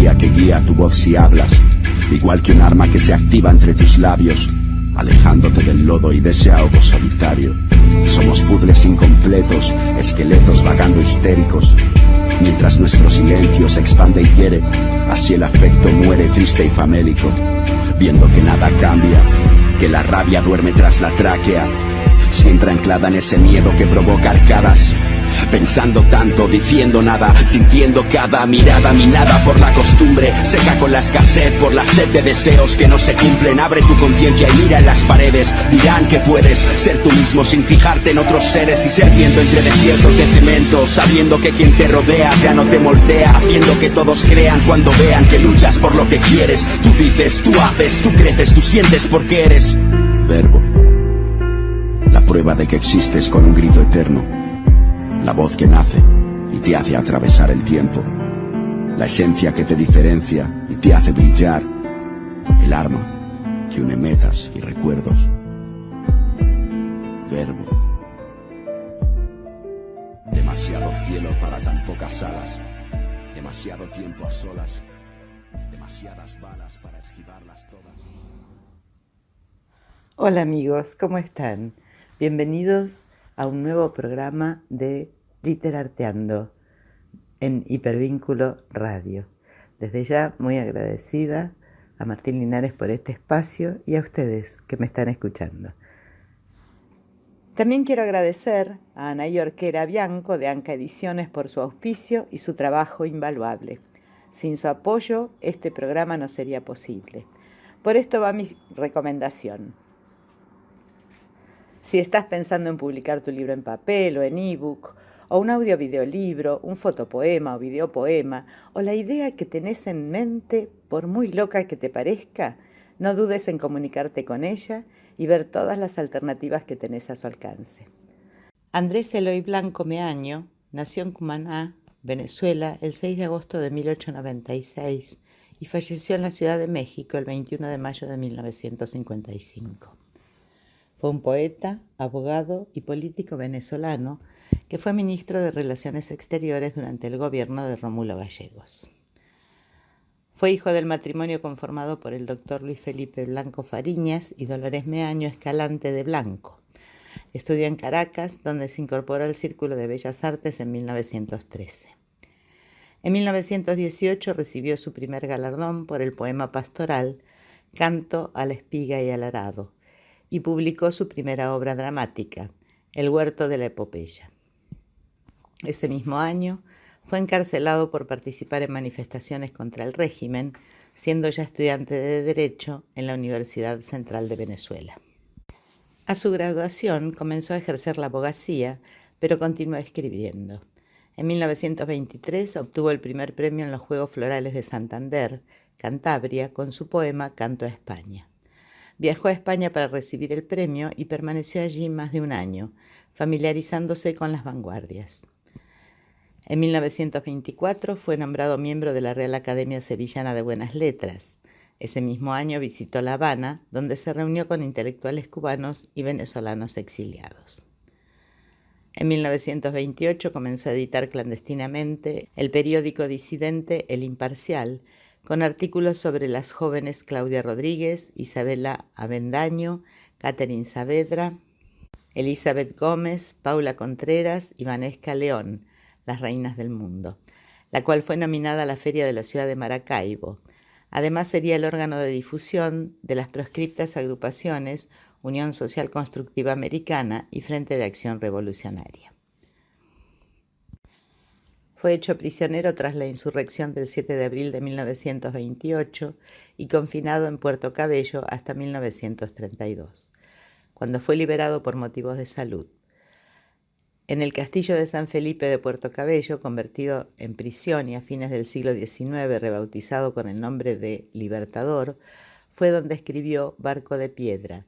melodía que guía tu voz si hablas, igual que un arma que se activa entre tus labios, alejándote del lodo y de ese ahogo solitario. Somos puzzles incompletos, esqueletos vagando histéricos, mientras nuestro silencio se expande y hiere. Así el afecto muere triste y famélico, viendo que nada cambia, que la rabia duerme tras la tráquea, siempre anclada en ese miedo que provoca arcadas. Pensando tanto, diciendo nada, sintiendo cada mirada minada por la costumbre, seca con la escasez, por la sed de deseos que no se cumplen. Abre tu conciencia y mira en las paredes. Dirán que puedes ser tú mismo sin fijarte en otros seres y ser viento entre desiertos de cemento, sabiendo que quien te rodea ya no te moldea, haciendo que todos crean cuando vean que luchas por lo que quieres. Tú dices, tú haces, tú creces, tú sientes porque eres verbo, la prueba de que existes con un grito eterno, la voz que nace y te hace atravesar el tiempo, la esencia que te diferencia y te hace brillar, el arma que une metas y recuerdos. Verbo. Demasiado cielo para tan pocas alas, demasiado tiempo a solas, demasiadas balas para esquivarlas todas. Hola amigos, ¿cómo están? Bienvenidos a un nuevo programa de Literarteando en Hipervínculo Radio. Desde ya muy agradecida a Martín Linares por este espacio y a ustedes que me están escuchando. También quiero agradecer a Anaí Orquera Bianco de Anca Ediciones por su auspicio y su trabajo invaluable. Sin su apoyo, este programa no sería posible. Por esto va mi recomendación. Si estás pensando en publicar tu libro en papel o en ebook, o un audio-videolibro, un fotopoema o videopoema, o la idea que tenés en mente, por muy loca que te parezca, no dudes en comunicarte con ella y ver todas las alternativas que tenés a su alcance. Andrés Eloy Blanco Meaño nació en Cumaná, Venezuela, el 6 de agosto de 1896 y falleció en la Ciudad de México el 21 de mayo de 1955. Fue un poeta, abogado y político venezolano que fue ministro de Relaciones Exteriores durante el gobierno de Rómulo Gallegos. Fue hijo del matrimonio conformado por el doctor Luis Felipe Blanco Fariñas y Dolores Meaño Escalante de Blanco. Estudió en Caracas, donde se incorporó al Círculo de Bellas Artes en 1913. En 1918 recibió su primer galardón por el poema pastoral Canto a la espiga y al arado, y publicó su primera obra dramática, El huerto de la epopeya. Ese mismo año fue encarcelado por participar en manifestaciones contra el régimen, siendo ya estudiante de Derecho en la Universidad Central de Venezuela. A su graduación comenzó a ejercer la abogacía, pero continuó escribiendo. En 1923 obtuvo el primer premio en los Juegos Florales de Santander, Cantabria, con su poema Canto a España. Viajó a España para recibir el premio y permaneció allí más de un año, familiarizándose con las vanguardias. En 1924 fue nombrado miembro de la Real Academia Sevillana de Buenas Letras. Ese mismo año visitó La Habana, donde se reunió con intelectuales cubanos y venezolanos exiliados. En 1928 comenzó a editar clandestinamente el periódico disidente El Imparcial, con artículos sobre las jóvenes Claudia Rodríguez, Isabela Avendaño, Catherine Saavedra, Elizabeth Gómez, Paula Contreras y Vanesca León, las reinas del mundo, la cual fue nominada a la Feria de la Ciudad de Maracaibo. Además sería el órgano de difusión de las proscriptas agrupaciones Unión Social Constructiva Americana y Frente de Acción Revolucionaria. Fue hecho prisionero tras la insurrección del 7 de abril de 1928 y confinado en Puerto Cabello hasta 1932, cuando fue liberado por motivos de salud. En el castillo de San Felipe de Puerto Cabello, convertido en prisión y a fines del siglo XIX rebautizado con el nombre de Libertador, fue donde escribió Barco de Piedra,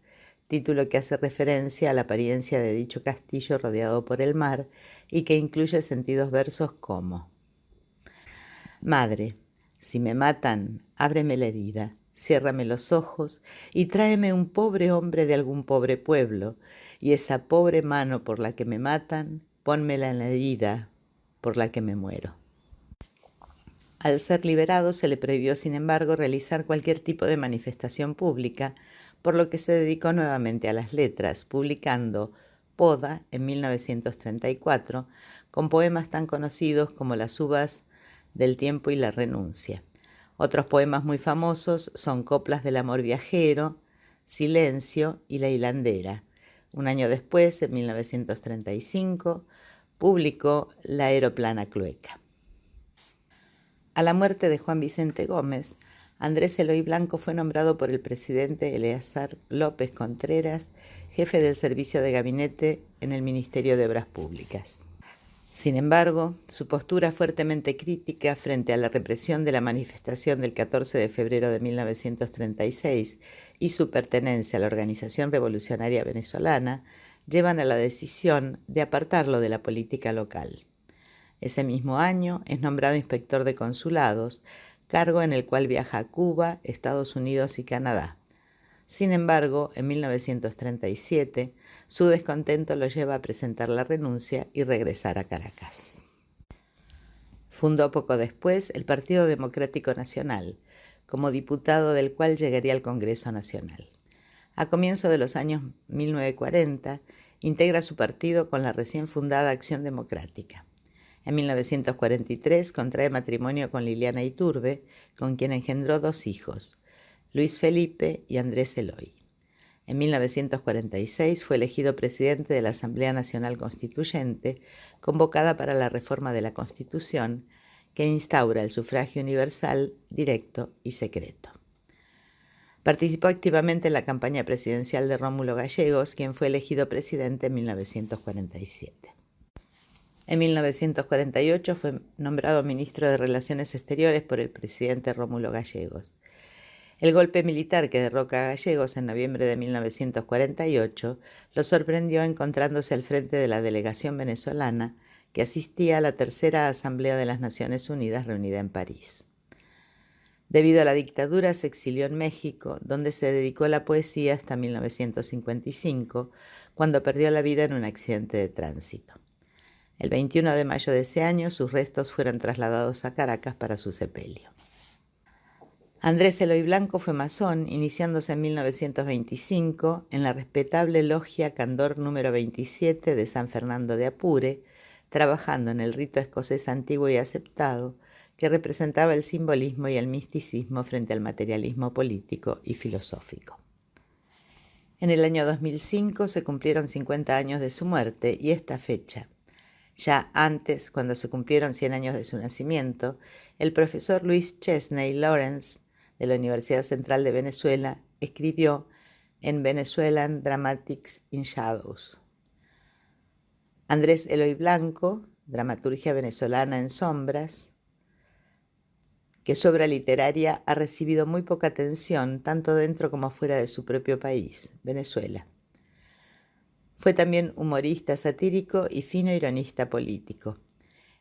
título que hace referencia a la apariencia de dicho castillo rodeado por el mar y que incluye sentidos versos como: Madre, si me matan, ábreme la herida, ciérrame los ojos y tráeme un pobre hombre de algún pobre pueblo, y esa pobre mano por la que me matan, pónmela en la herida por la que me muero. Al ser liberado se le prohibió, sin embargo, realizar cualquier tipo de manifestación pública, por lo que se dedicó nuevamente a las letras, publicando Poda en 1934, con poemas tan conocidos como Las uvas del tiempo y La renuncia. Otros poemas muy famosos son Coplas del amor viajero, Silencio y La hilandera. Un año después, en 1935, publicó La aeroplana clueca. A la muerte de Juan Vicente Gómez, Andrés Eloy Blanco fue nombrado por el presidente Eleazar López Contreras jefe del servicio de gabinete en el Ministerio de Obras Públicas. Sin embargo, su postura fuertemente crítica frente a la represión de la manifestación del 14 de febrero de 1936 y su pertenencia a la Organización Revolucionaria Venezolana llevan a la decisión de apartarlo de la política local. Ese mismo año es nombrado inspector de consulados, cargo en el cual viaja a Cuba, Estados Unidos y Canadá. Sin embargo, en 1937, su descontento lo lleva a presentar la renuncia y regresar a Caracas. Fundó poco después el Partido Democrático Nacional, como diputado del cual llegaría al Congreso Nacional. A comienzos de los años 1940, integra su partido con la recién fundada Acción Democrática. En 1943 contrae matrimonio con Liliana Iturbe, con quien engendró 2 hijos, Luis Felipe y Andrés Eloy. En 1946 fue elegido presidente de la Asamblea Nacional Constituyente, convocada para la reforma de la Constitución, que instaura el sufragio universal, directo y secreto. Participó activamente en la campaña presidencial de Rómulo Gallegos, quien fue elegido presidente en 1947. En 1948 fue nombrado ministro de Relaciones Exteriores por el presidente Rómulo Gallegos. El golpe militar que derroca a Gallegos en noviembre de 1948 lo sorprendió encontrándose al frente de la delegación venezolana que asistía a la tercera Asamblea de las Naciones Unidas reunida en París. Debido a la dictadura se exilió en México, donde se dedicó a la poesía hasta 1955, cuando perdió la vida en un accidente de tránsito. El 21 de mayo de ese año, sus restos fueron trasladados a Caracas para su sepelio. Andrés Eloy Blanco fue masón, iniciándose en 1925 en la respetable logia Candor número 27 de San Fernando de Apure, trabajando en el rito escocés antiguo y aceptado, que representaba el simbolismo y el misticismo frente al materialismo político y filosófico. En el año 2005 se cumplieron 50 años de su muerte y esta fecha. Ya antes, cuando se cumplieron 100 años de su nacimiento, el profesor Luis Chesney Lawrence, de la Universidad Central de Venezuela, escribió en Venezuelan Dramatics in Shadows. Andrés Eloy Blanco, Dramaturgia venezolana en sombras, que su obra literaria ha recibido muy poca atención, tanto dentro como fuera de su propio país, Venezuela. Fue también humorista satírico y fino ironista político.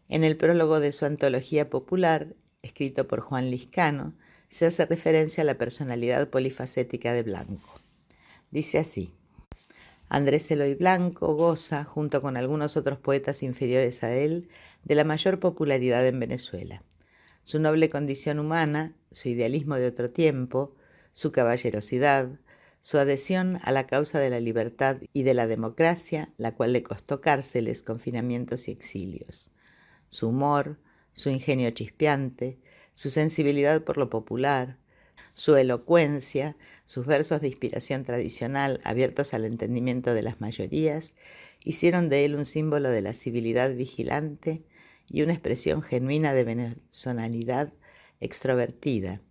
En el prólogo de su antología popular, escrito por Juan Liscano, se hace referencia a la personalidad polifacética de Blanco. Dice así: Andrés Eloy Blanco goza, junto con algunos otros poetas inferiores a él, de la mayor popularidad en Venezuela. Su noble condición humana, su idealismo de otro tiempo, su caballerosidad, su adhesión a la causa de la libertad y de la democracia, la cual le costó cárceles, confinamientos y exilios. Su humor, su ingenio chispeante, su sensibilidad por lo popular, su elocuencia, sus versos de inspiración tradicional abiertos al entendimiento de las mayorías, hicieron de él un símbolo de la civilidad vigilante y una expresión genuina de venezolanidad extrovertida.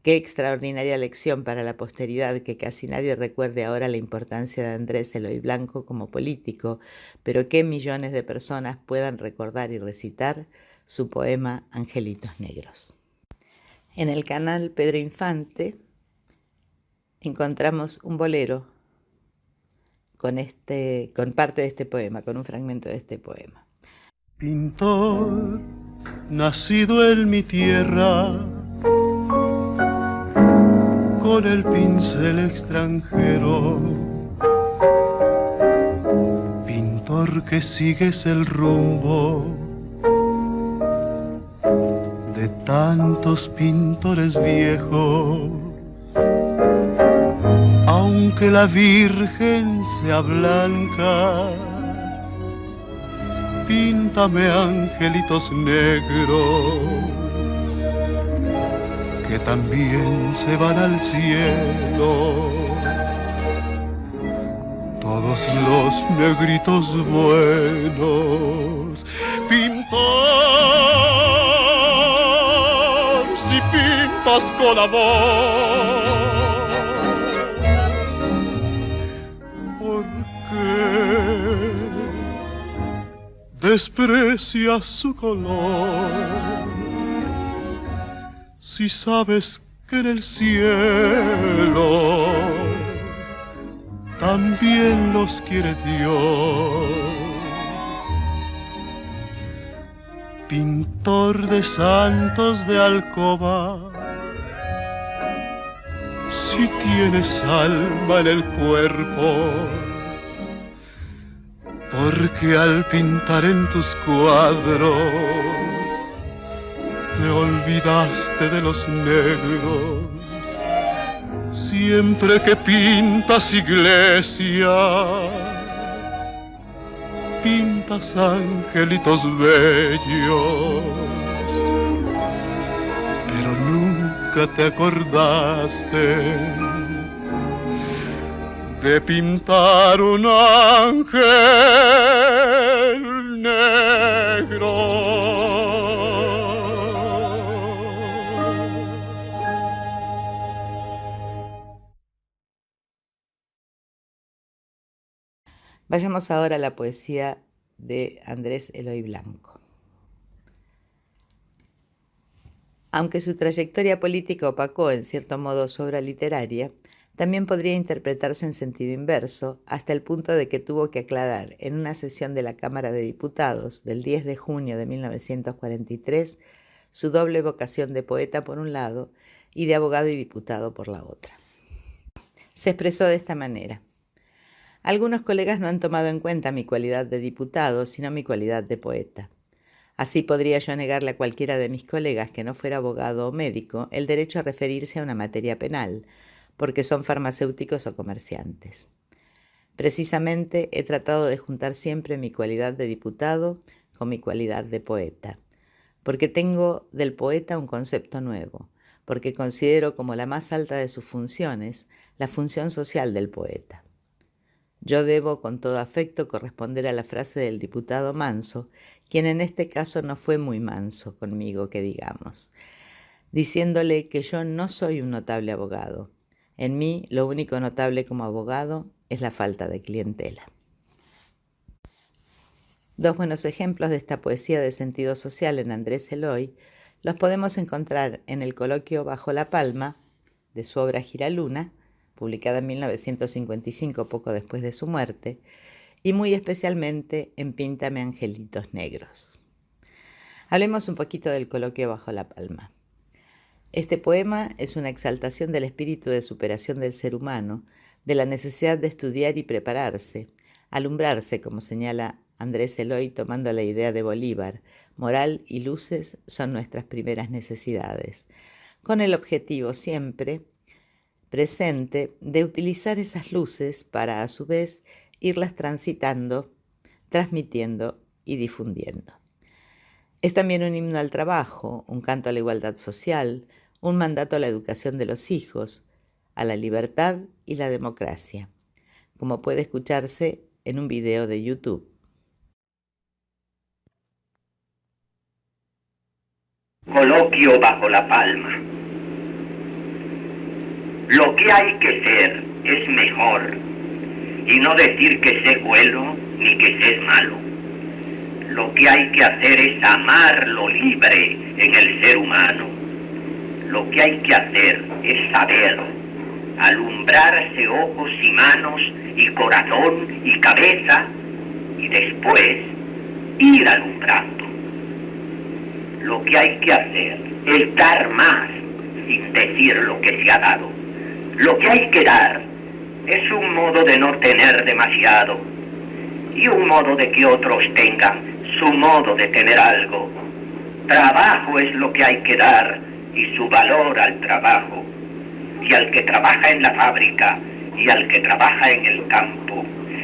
Qué extraordinaria lección para la posteridad que casi nadie recuerde ahora la importancia de Andrés Eloy Blanco como político, pero qué millones de personas puedan recordar y recitar su poema Angelitos Negros. En el canal Pedro Infante encontramos un bolero con parte de este poema, con un fragmento de este poema. Pintor, nacido en mi tierra, con el pincel extranjero, pintor que sigues el rumbo de tantos pintores viejos. Aunque la Virgen sea blanca, píntame angelitos negros que también se van al cielo. Todos los negritos buenos, pintor, si pintas con amor, ¿por qué desprecias su color? Si sabes que en el cielo también los quiere Dios. Pintor de santos de alcoba, si tienes alma en el cuerpo, porque al pintar en tus cuadros te olvidaste de los negros. Siempre que pintas iglesias, pintas angelitos bellos, pero nunca te acordaste de pintar un ángel negro. Vayamos ahora a la poesía de Andrés Eloy Blanco. Aunque su trayectoria política opacó en cierto modo su obra literaria, también podría interpretarse en sentido inverso, hasta el punto de que tuvo que aclarar en una sesión de la Cámara de Diputados del 10 de junio de 1943 su doble vocación de poeta por un lado y de abogado y diputado por la otra. Se expresó de esta manera: algunos colegas no han tomado en cuenta mi cualidad de diputado, sino mi cualidad de poeta. Así podría yo negarle a cualquiera de mis colegas que no fuera abogado o médico el derecho a referirse a una materia penal, porque son farmacéuticos o comerciantes. Precisamente he tratado de juntar siempre mi cualidad de diputado con mi cualidad de poeta, porque tengo del poeta un concepto nuevo, porque considero como la más alta de sus funciones la función social del poeta. Yo debo con todo afecto corresponder a la frase del diputado Manso, quien en este caso no fue muy manso conmigo, que digamos, diciéndole que yo no soy un notable abogado. En mí lo único notable como abogado es la falta de clientela. Dos buenos ejemplos de esta poesía de sentido social en Andrés Eloy los podemos encontrar en el coloquio Bajo la Palma, de su obra Giraluna, publicada en 1955, poco después de su muerte, y muy especialmente en Píntame angelitos negros. Hablemos un poquito del coloquio Bajo la Palma. Este poema es una exaltación del espíritu de superación del ser humano, de la necesidad de estudiar y prepararse, alumbrarse, como señala Andrés Eloy tomando la idea de Bolívar: moral y luces son nuestras primeras necesidades, con el objetivo siempre presente de utilizar esas luces para, a su vez, irlas transitando, transmitiendo y difundiendo. Es también un himno al trabajo, un canto a la igualdad social, un mandato a la educación de los hijos, a la libertad y la democracia, como puede escucharse en un video de YouTube. Coloquio Bajo la Palma. Lo que hay que ser es mejor, y no decir que sé bueno ni que sé malo. Lo que hay que hacer es amar lo libre en el ser humano. Lo que hay que hacer es saber, alumbrarse ojos y manos y corazón y cabeza, y después ir alumbrando. Lo que hay que hacer es dar más sin decir lo que se ha dado. Lo que hay que dar es un modo de no tener demasiado y un modo de que otros tengan su modo de tener algo. Trabajo es lo que hay que dar y su valor al trabajo. Y al que trabaja en la fábrica, y al que trabaja en el campo,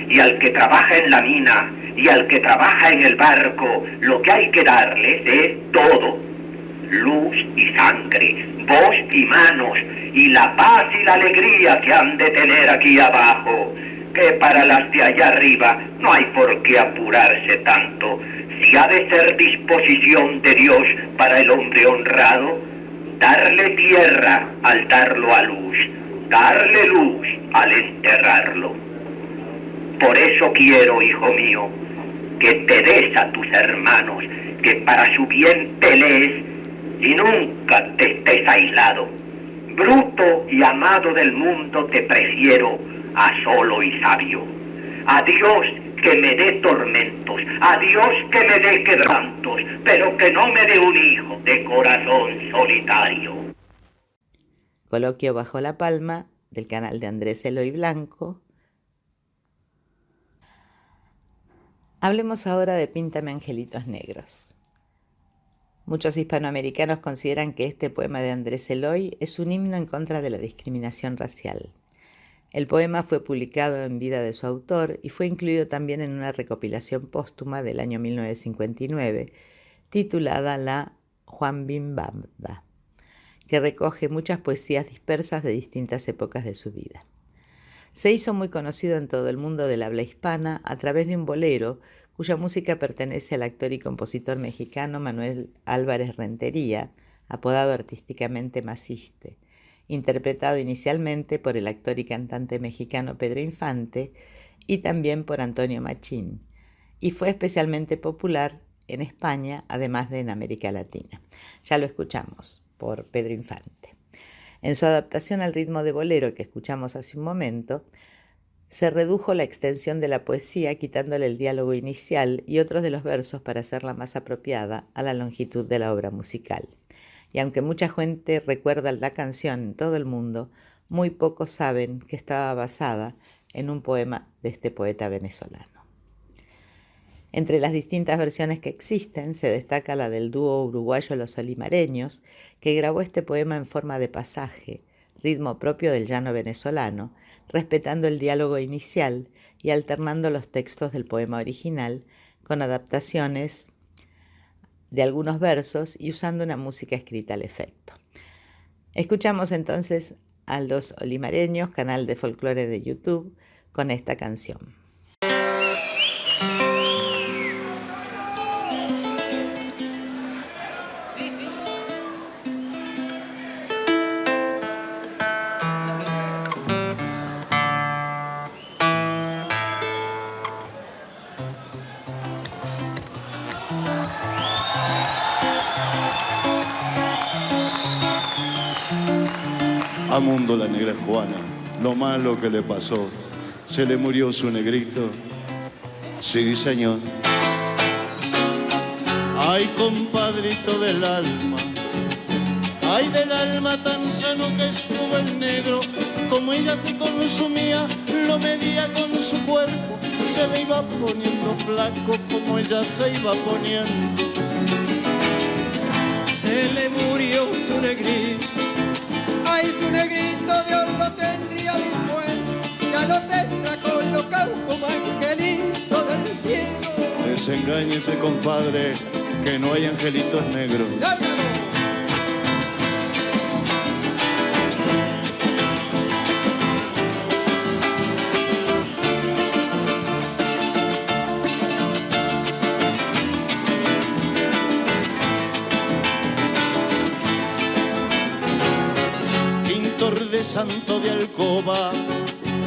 y al que trabaja en la mina, y al que trabaja en el barco, lo que hay que darles es todo. Luz y sangre, voz y manos, y la paz y la alegría que han de tener aquí abajo, que para las de allá arriba no hay por qué apurarse tanto. Si ha de ser disposición de Dios para el hombre honrado, darle tierra al darlo a luz, darle luz al enterrarlo. Por eso quiero, hijo mío, que te des a tus hermanos, que para su bien pelees y nunca te estés aislado. Bruto y amado del mundo te prefiero a solo y sabio. A Dios que me dé tormentos, a Dios que me dé quebrantos, pero que no me dé un hijo de corazón solitario. Coloquio bajo la palma del canal de Andrés Eloy Blanco. Hablemos ahora de Píntame angelitos negros. Muchos hispanoamericanos consideran que este poema de Andrés Eloy es un himno en contra de la discriminación racial. El poema fue publicado en vida de su autor y fue incluido también en una recopilación póstuma del año 1959, titulada La Juanbimbanda, que recoge muchas poesías dispersas de distintas épocas de su vida. Se hizo muy conocido en todo el mundo del habla hispana a través de un bolero cuya música pertenece al actor y compositor mexicano Manuel Álvarez Rentería, apodado artísticamente Maciste, interpretado inicialmente por el actor y cantante mexicano Pedro Infante y también por Antonio Machín, y fue especialmente popular en España, además de en América Latina. Ya lo escuchamos por Pedro Infante. En su adaptación al ritmo de bolero que escuchamos hace un momento, se redujo la extensión de la poesía quitándole el diálogo inicial y otros de los versos para hacerla más apropiada a la longitud de la obra musical. Y aunque mucha gente recuerda la canción en todo el mundo, muy pocos saben que estaba basada en un poema de este poeta venezolano. Entre las distintas versiones que existen se destaca la del dúo uruguayo Los Olimareños, que grabó este poema en forma de pasaje, ritmo propio del llano venezolano, respetando el diálogo inicial y alternando los textos del poema original con adaptaciones de algunos versos y usando una música escrita al efecto. Escuchamos entonces a Los Olimareños, canal de folclore de YouTube, con esta canción. A Mundo la negra Juana, lo malo que le pasó, se le murió su negrito. Sí, señor. Ay, compadrito del alma, ay, del alma tan sano que estuvo el negro. Como ella se consumía, lo medía con su cuerpo, se le iba poniendo flaco como ella se iba poniendo. Se le murió su negrito. Ay, su negrito Dios lo tendría dispuesto, ya lo tendrá colocado como angelito del cielo. Desengáñese, compadre, que no hay angelitos negros. Santo de alcoba,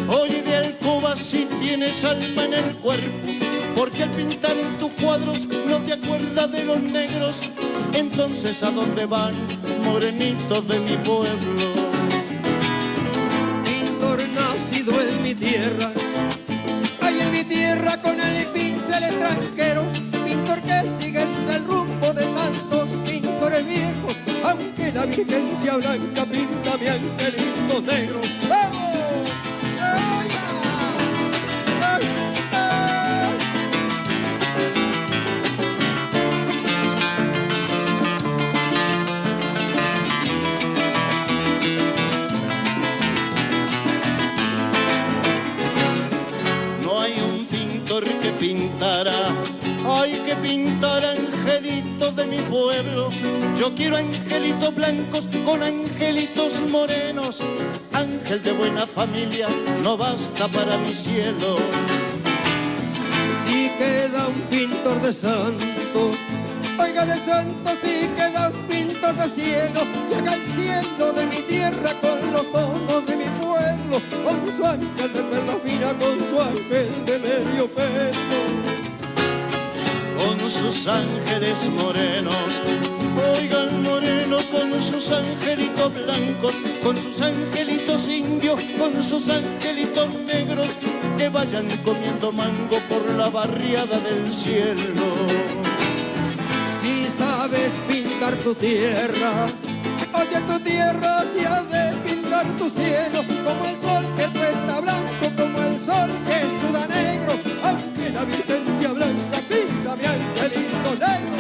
oye, de alcoba si tienes alma en el cuerpo, porque al pintar en tus cuadros no te acuerdas de los negros. Entonces, ¿a dónde van, morenitos de mi pueblo? Pintor nacido en mi tierra, ay, en mi tierra con el pincel extranjero, pintor que sigue el rumbo de tantos pintores viejos. Aunque la Virgen sea blanca, pinta mi angelito negro. ¡Vamos! ¡Ay, ay, ay! pintara, hay que pintar angelitos de mi pueblo. Yo quiero angelitos blancos con angelitos morenos. Ángel de buena familia no basta para mi cielo. Si queda un pintor de santos, oiga, de santos, si queda un pintor de cielo, y haga el cielo de mi tierra con los tonos de mi pueblo, con su ángel de perla fina, con su ángel de medio pelo, con sus ángeles morenos. Oigan moreno con sus angelitos blancos, con sus angelitos indios, con sus angelitos negros, que vayan comiendo mango por la barriada del cielo. Si sabes pintar tu tierra, oye, tu tierra si ha de pintar tu cielo, como el sol que tú está blanco, como el sol que suda negro, aunque la Virgen sea blanca, pinta mi angelito negro.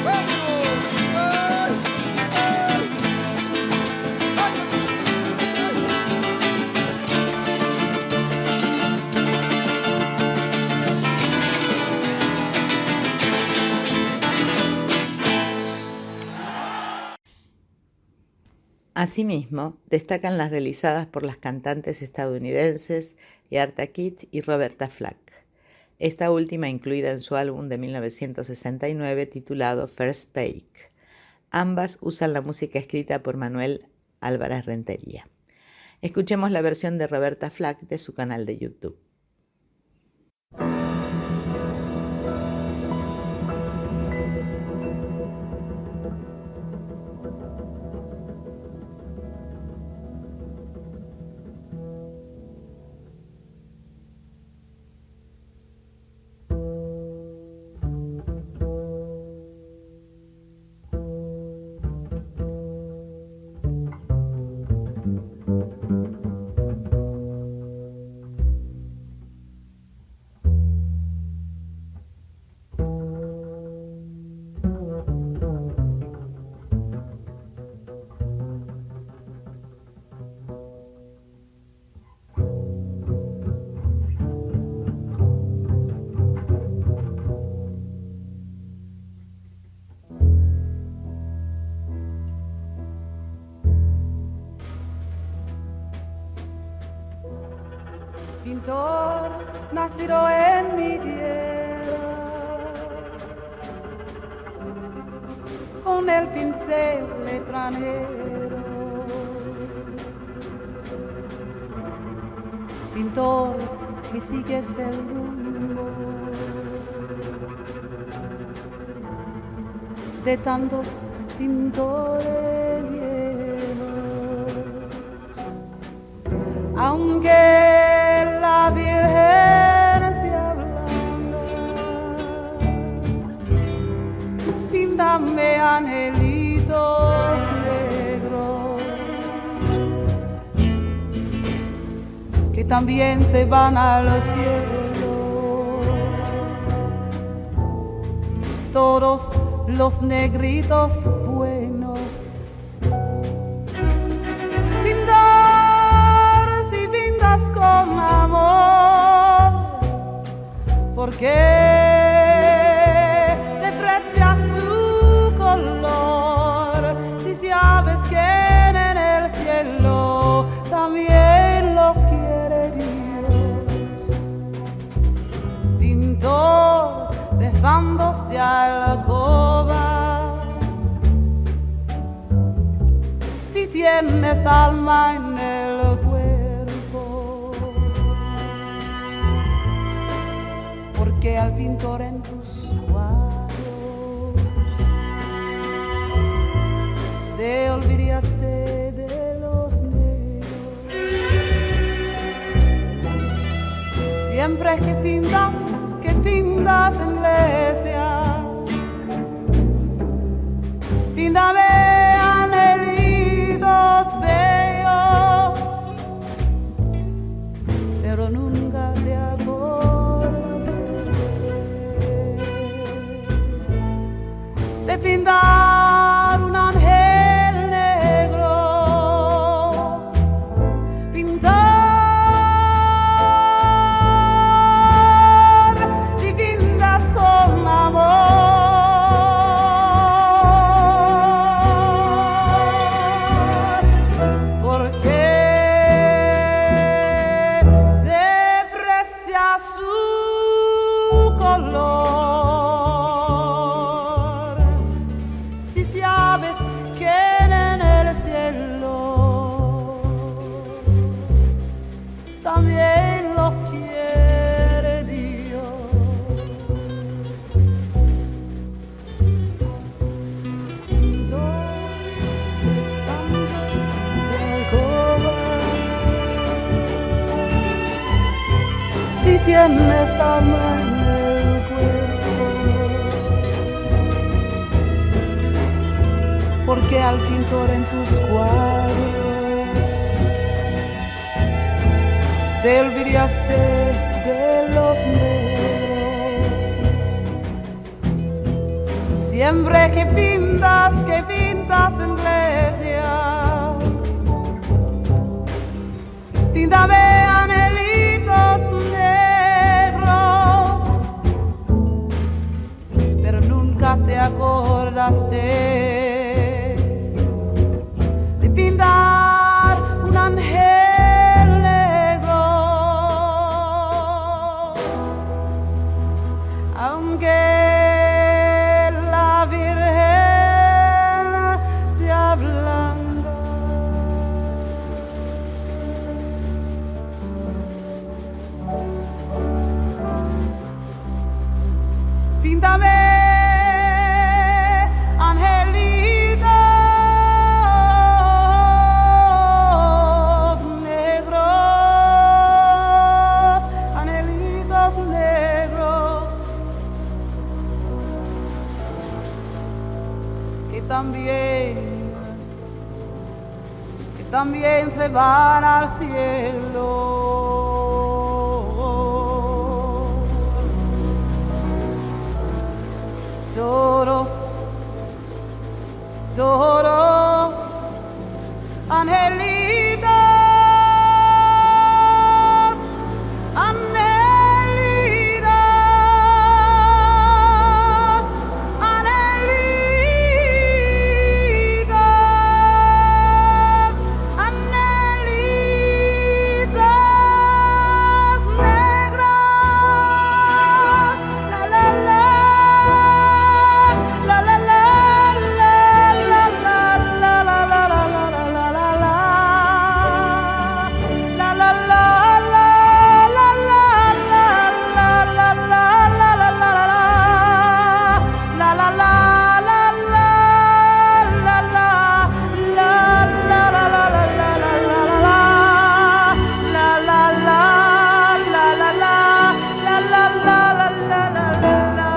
¡Vamos! ¡Ay! ¡Ay! Asimismo, destacan las realizadas por las cantantes estadounidenses Eartha Kitt y Roberta Flack, esta última incluida en su álbum de 1969 titulado First Take. Ambas usan la música escrita por Manuel Álvarez Rentería. Escuchemos la versión de Roberta Flack de su canal de YouTube. Pintor nacido en mi tierra, con el pincel extranjero. Pintor que sigues el rumbo de tantos pintores viejos, aunque la Virgen se ablanda, píntame angelitos negros que también se van al cielo. Todos los negritos buenos, con amor, porque desprecias su color, si sabes que en el cielo también los quiere Dios. Pintor de santos de alcoba, si tienes alma en el que al pintor en tus cuadros te olvidaste de los negros. Siempre que pintas iglesias, píntame angelitos bellos, pero nunca te acuerdas de pintar un ángel negro, pintar si su color. Si sabes que en el cielo también los quiere Dios. Si tienes alma en el cuerpo, porque al pintor en tus cuadros te olvidaste de los negros. Siempre que pintas en iglesias, píntame angelitos negros, pero nunca te acordaste de pintar un ángel negro, aunque la Virgen te ablanda. Píntame angelitos negros, angelitos negros, que también se van al cielo. Todos, angelitos, angelitos, angelitos, angelitos negros, la la la. La la la la la la la la la la la la la.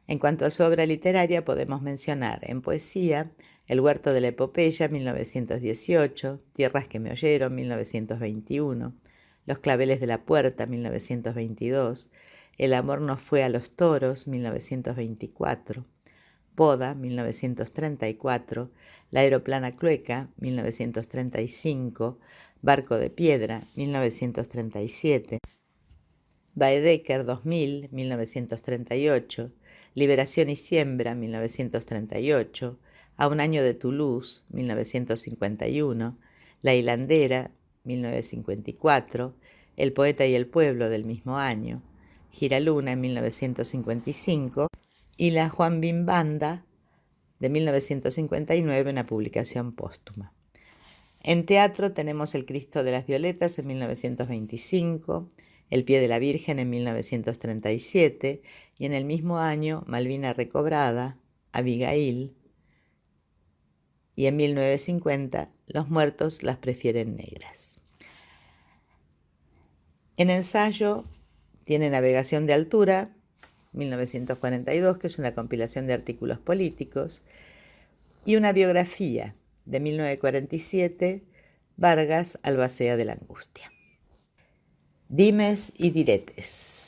En cuanto a su obra literaria, podemos mencionar en poesía El huerto de la epopeya, 1918, Tierras que me oyeron, 1921, Los claveles de la puerta, 1922, El amor no fue a los toros, 1924, Boda, 1934, La aeroplana clueca, 1935, Barco de piedra, 1937, Baedeker, 2000, 1938, Liberación y siembra, 1938, A un año de Toulouse, 1951, La hilandera, 1954, El poeta y el pueblo, del mismo año, Giraluna, en 1955, y La Juan Bin Banda, de 1959, una publicación póstuma. En teatro tenemos El Cristo de las Violetas, en 1925, El pie de la Virgen, en 1937, y en el mismo año Malvina recobrada, Abigail, y en 1950 Los muertos las prefieren negras. En ensayo tiene Navegación de altura, 1942, que es una compilación de artículos políticos, y una biografía de 1947, Vargas, Albacea de la angustia. Dimes y diretes.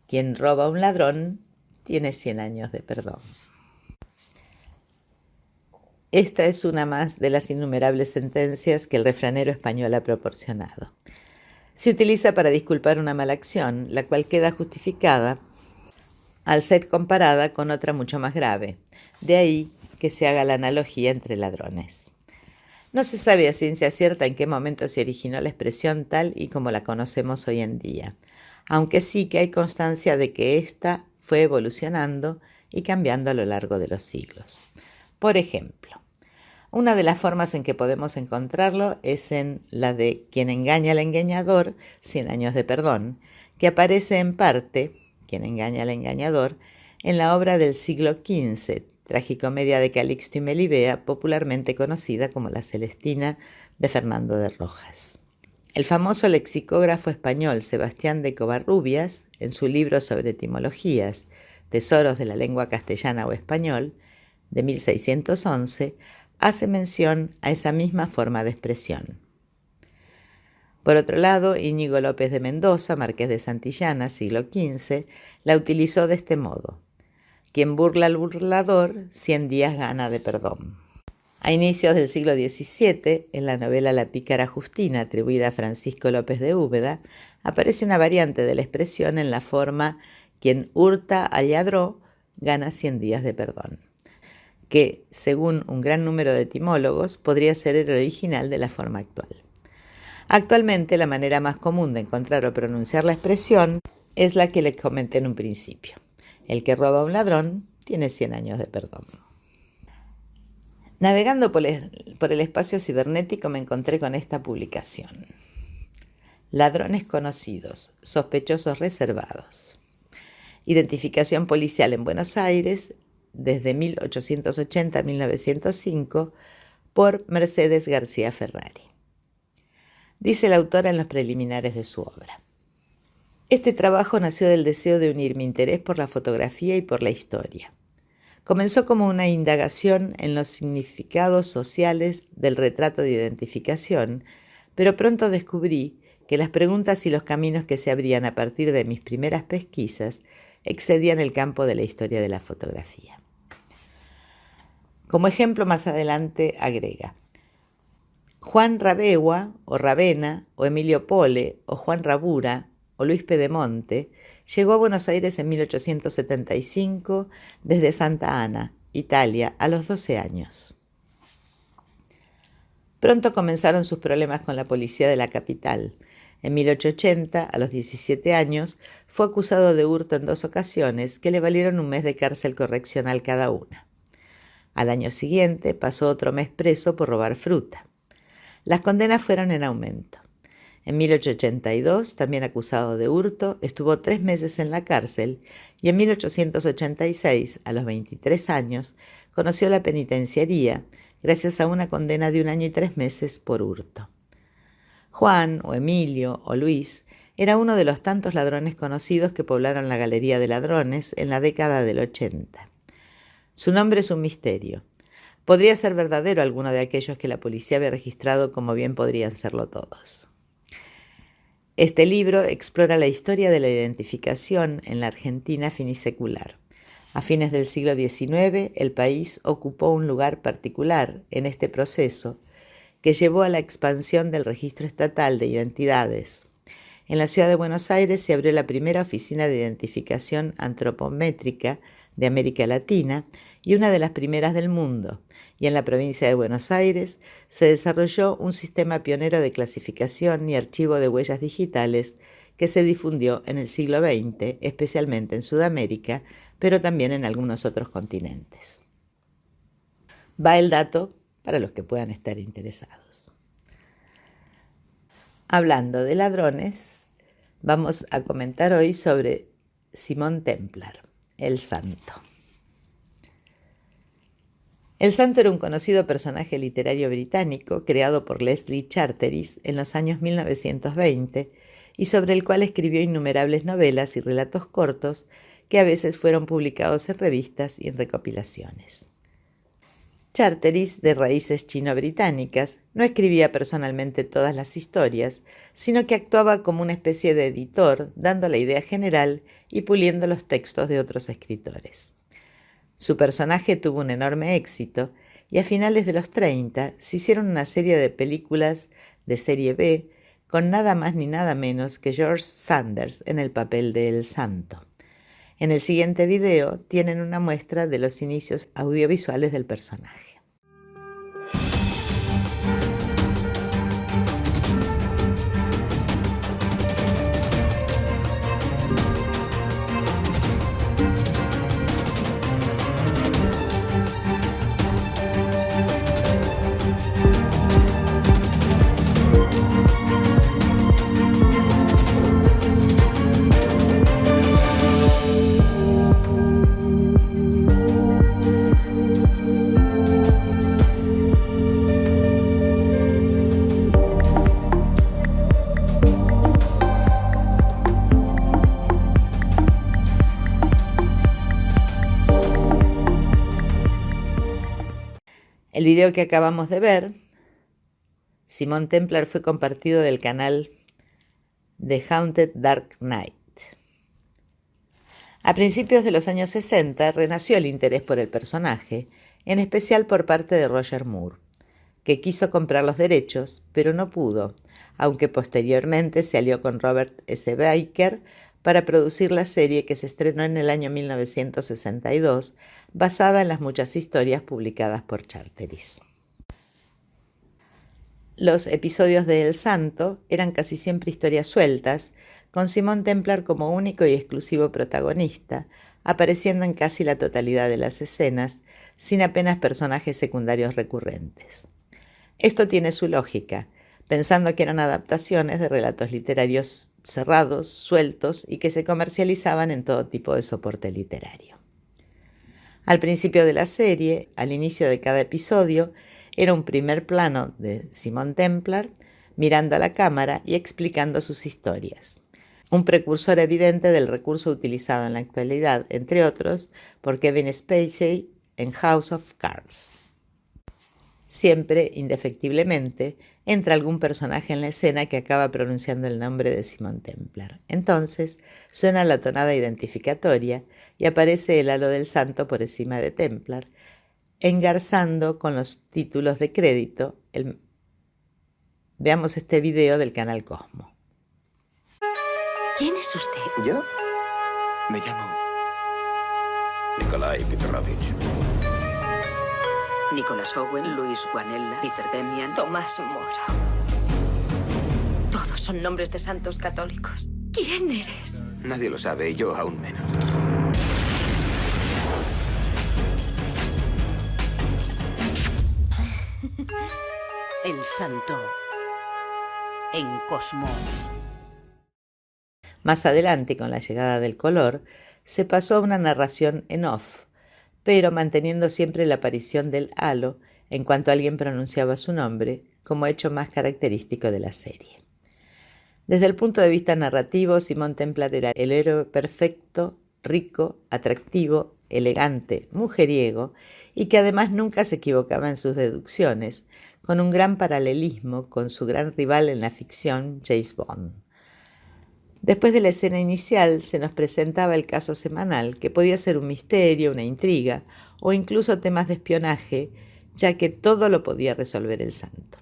Quien roba a un ladrón tiene 100 años de perdón. Esta es una más de las innumerables sentencias que el refranero español ha proporcionado. Se utiliza para disculpar una mala acción, la cual queda justificada al ser comparada con otra mucho más grave. De ahí que se haga la analogía entre ladrones. No se sabe a ciencia cierta en qué momento se originó la expresión tal y como la conocemos hoy en día, aunque sí que hay constancia de que ésta fue evolucionando y cambiando a lo largo de los siglos. Por ejemplo, una de las formas en que podemos encontrarlo es en la de quien engaña al engañador, 100 años de perdón, que aparece en parte, quien engaña al engañador, en la obra del siglo XV, tragicomedia de Calixto y Melibea, popularmente conocida como La Celestina de Fernando de Rojas. El famoso lexicógrafo español Sebastián de Covarrubias, en su libro sobre etimologías, Tesoros de la lengua castellana o español, de 1611, hace mención a esa misma forma de expresión. Por otro lado, Íñigo López de Mendoza, marqués de Santillana, siglo XV, la utilizó de este modo: quien burla al burlador, 100 días gana de perdón. A inicios del siglo XVII, en la novela La pícara Justina, atribuida a Francisco López de Úbeda, aparece una variante de la expresión en la forma quien hurta al lladró, gana 100 días de perdón, que, según un gran número de etimólogos, podría ser el original de la forma actual. Actualmente, la manera más común de encontrar o pronunciar la expresión es la que les comenté en un principio. El que roba a un ladrón tiene 100 años de perdón. Navegando por el espacio cibernético me encontré con esta publicación. Ladrones conocidos, sospechosos reservados. Identificación policial en Buenos Aires desde 1880 a 1905 por Mercedes García Ferrari. Dice la autora en los preliminares de su obra: este trabajo nació del deseo de unir mi interés por la fotografía y por la historia. Comenzó como una indagación en los significados sociales del retrato de identificación, pero pronto descubrí que las preguntas y los caminos que se abrían a partir de mis primeras pesquisas excedían el campo de la historia de la fotografía. Como ejemplo, más adelante agrega: Juan Rabegua, o Ravena, o Emilio Pole, o Juan Rabura, o Luis Pedemonte, llegó a Buenos Aires en 1875 desde Santa Ana, Italia, a los 12 años. Pronto comenzaron sus problemas con la policía de la capital. En 1880, a los 17 años, fue acusado de hurto en 2 ocasiones que le valieron 1 mes de cárcel correccional cada una. Al año siguiente pasó otro mes preso por robar fruta. Las condenas fueron en aumento. En 1882, también acusado de hurto, estuvo 3 meses en la cárcel y en 1886, a los 23 años, conoció la penitenciaría gracias a una condena de 1 año y 3 meses por hurto. Juan, o Emilio, o Luis, era uno de los tantos ladrones conocidos que poblaron la Galería de Ladrones en la década del 80. Su nombre es un misterio. Podría ser verdadero alguno de aquellos que la policía había registrado, como bien podrían serlo todos. Este libro explora la historia de la identificación en la Argentina finisecular. A fines del siglo XIX, el país ocupó un lugar particular en este proceso que llevó a la expansión del registro estatal de identidades. En la ciudad de Buenos Aires se abrió la primera oficina de identificación antropométrica de América Latina y una de las primeras del mundo, y en la provincia de Buenos Aires se desarrolló un sistema pionero de clasificación y archivo de huellas digitales que se difundió en el siglo XX, especialmente en Sudamérica, pero también en algunos otros continentes. Va el dato para los que puedan estar interesados. Hablando de ladrones, vamos a comentar hoy sobre Simón Templar, el santo. El santo era un conocido personaje literario británico creado por Leslie Charteris en los años 1920 y sobre el cual escribió innumerables novelas y relatos cortos que a veces fueron publicados en revistas y en recopilaciones. Charteris, de raíces chino-británicas, no escribía personalmente todas las historias, sino que actuaba como una especie de editor, dando la idea general y puliendo los textos de otros escritores. Su personaje tuvo un enorme éxito y a finales de los 30 se hicieron una serie de películas de serie B con nada más ni nada menos que George Sanders en el papel de El Santo. En el siguiente video tienen una muestra de los inicios audiovisuales del personaje. El video que acabamos de ver, Simon Templar, fue compartido del canal The Haunted Dark Knight. A principios de los años 60 renació el interés por el personaje, en especial por parte de Roger Moore, que quiso comprar los derechos, pero no pudo, aunque posteriormente se alió con Robert S. Baker para producir la serie que se estrenó en el año 1962, basada en las muchas historias publicadas por Charteris. Los episodios de El Santo eran casi siempre historias sueltas, con Simon Templar como único y exclusivo protagonista, apareciendo en casi la totalidad de las escenas, sin apenas personajes secundarios recurrentes. Esto tiene su lógica, pensando que eran adaptaciones de relatos literarios cerrados, sueltos y que se comercializaban en todo tipo de soporte literario. Al principio de la serie, al inicio de cada episodio, era un primer plano de Simon Templar mirando a la cámara y explicando sus historias. Un precursor evidente del recurso utilizado en la actualidad, entre otros, por Kevin Spacey en House of Cards. Siempre, indefectiblemente, entra algún personaje en la escena que acaba pronunciando el nombre de Simon Templar. Entonces, suena la tonada identificatoria y aparece el halo del santo por encima de Templar, engarzando con los títulos de crédito. Veamos este video del canal Cosmo. ¿Quién es usted? ¿Yo? Me llamo Nikolai Petrovich. Nicholas Owen, Luis Guanella, Peter Demian, Tomás Moro. Todos son nombres de santos católicos. ¿Quién eres? Nadie lo sabe y yo aún menos. El santo en Cosmo. Más adelante, con la llegada del color, se pasó a una narración en off, pero manteniendo siempre la aparición del halo en cuanto alguien pronunciaba su nombre, como hecho más característico de la serie. Desde el punto de vista narrativo, Simon Templar era el héroe perfecto, rico, atractivo, elegante, mujeriego, y que además nunca se equivocaba en sus deducciones, con un gran paralelismo con su gran rival en la ficción, James Bond. Después de la escena inicial se nos presentaba el caso semanal, que podía ser un misterio, una intriga o incluso temas de espionaje, ya que todo lo podía resolver el santo.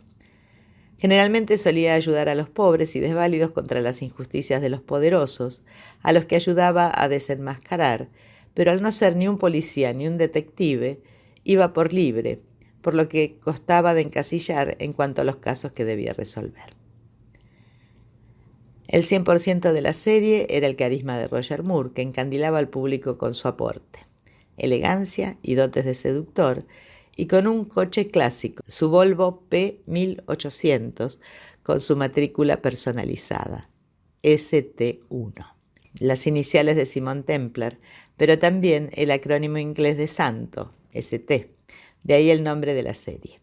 Generalmente solía ayudar a los pobres y desválidos contra las injusticias de los poderosos, a los que ayudaba a desenmascarar, pero al no ser ni un policía ni un detective, iba por libre, por lo que costaba de encasillar en cuanto a los casos que debía resolver. El 100% de la serie era el carisma de Roger Moore, que encandilaba al público con su aporte, elegancia y dotes de seductor, y con un coche clásico, su Volvo P1800, con su matrícula personalizada, ST1. Las iniciales de Simon Templar, pero también el acrónimo inglés de santo, ST, de ahí el nombre de la serie.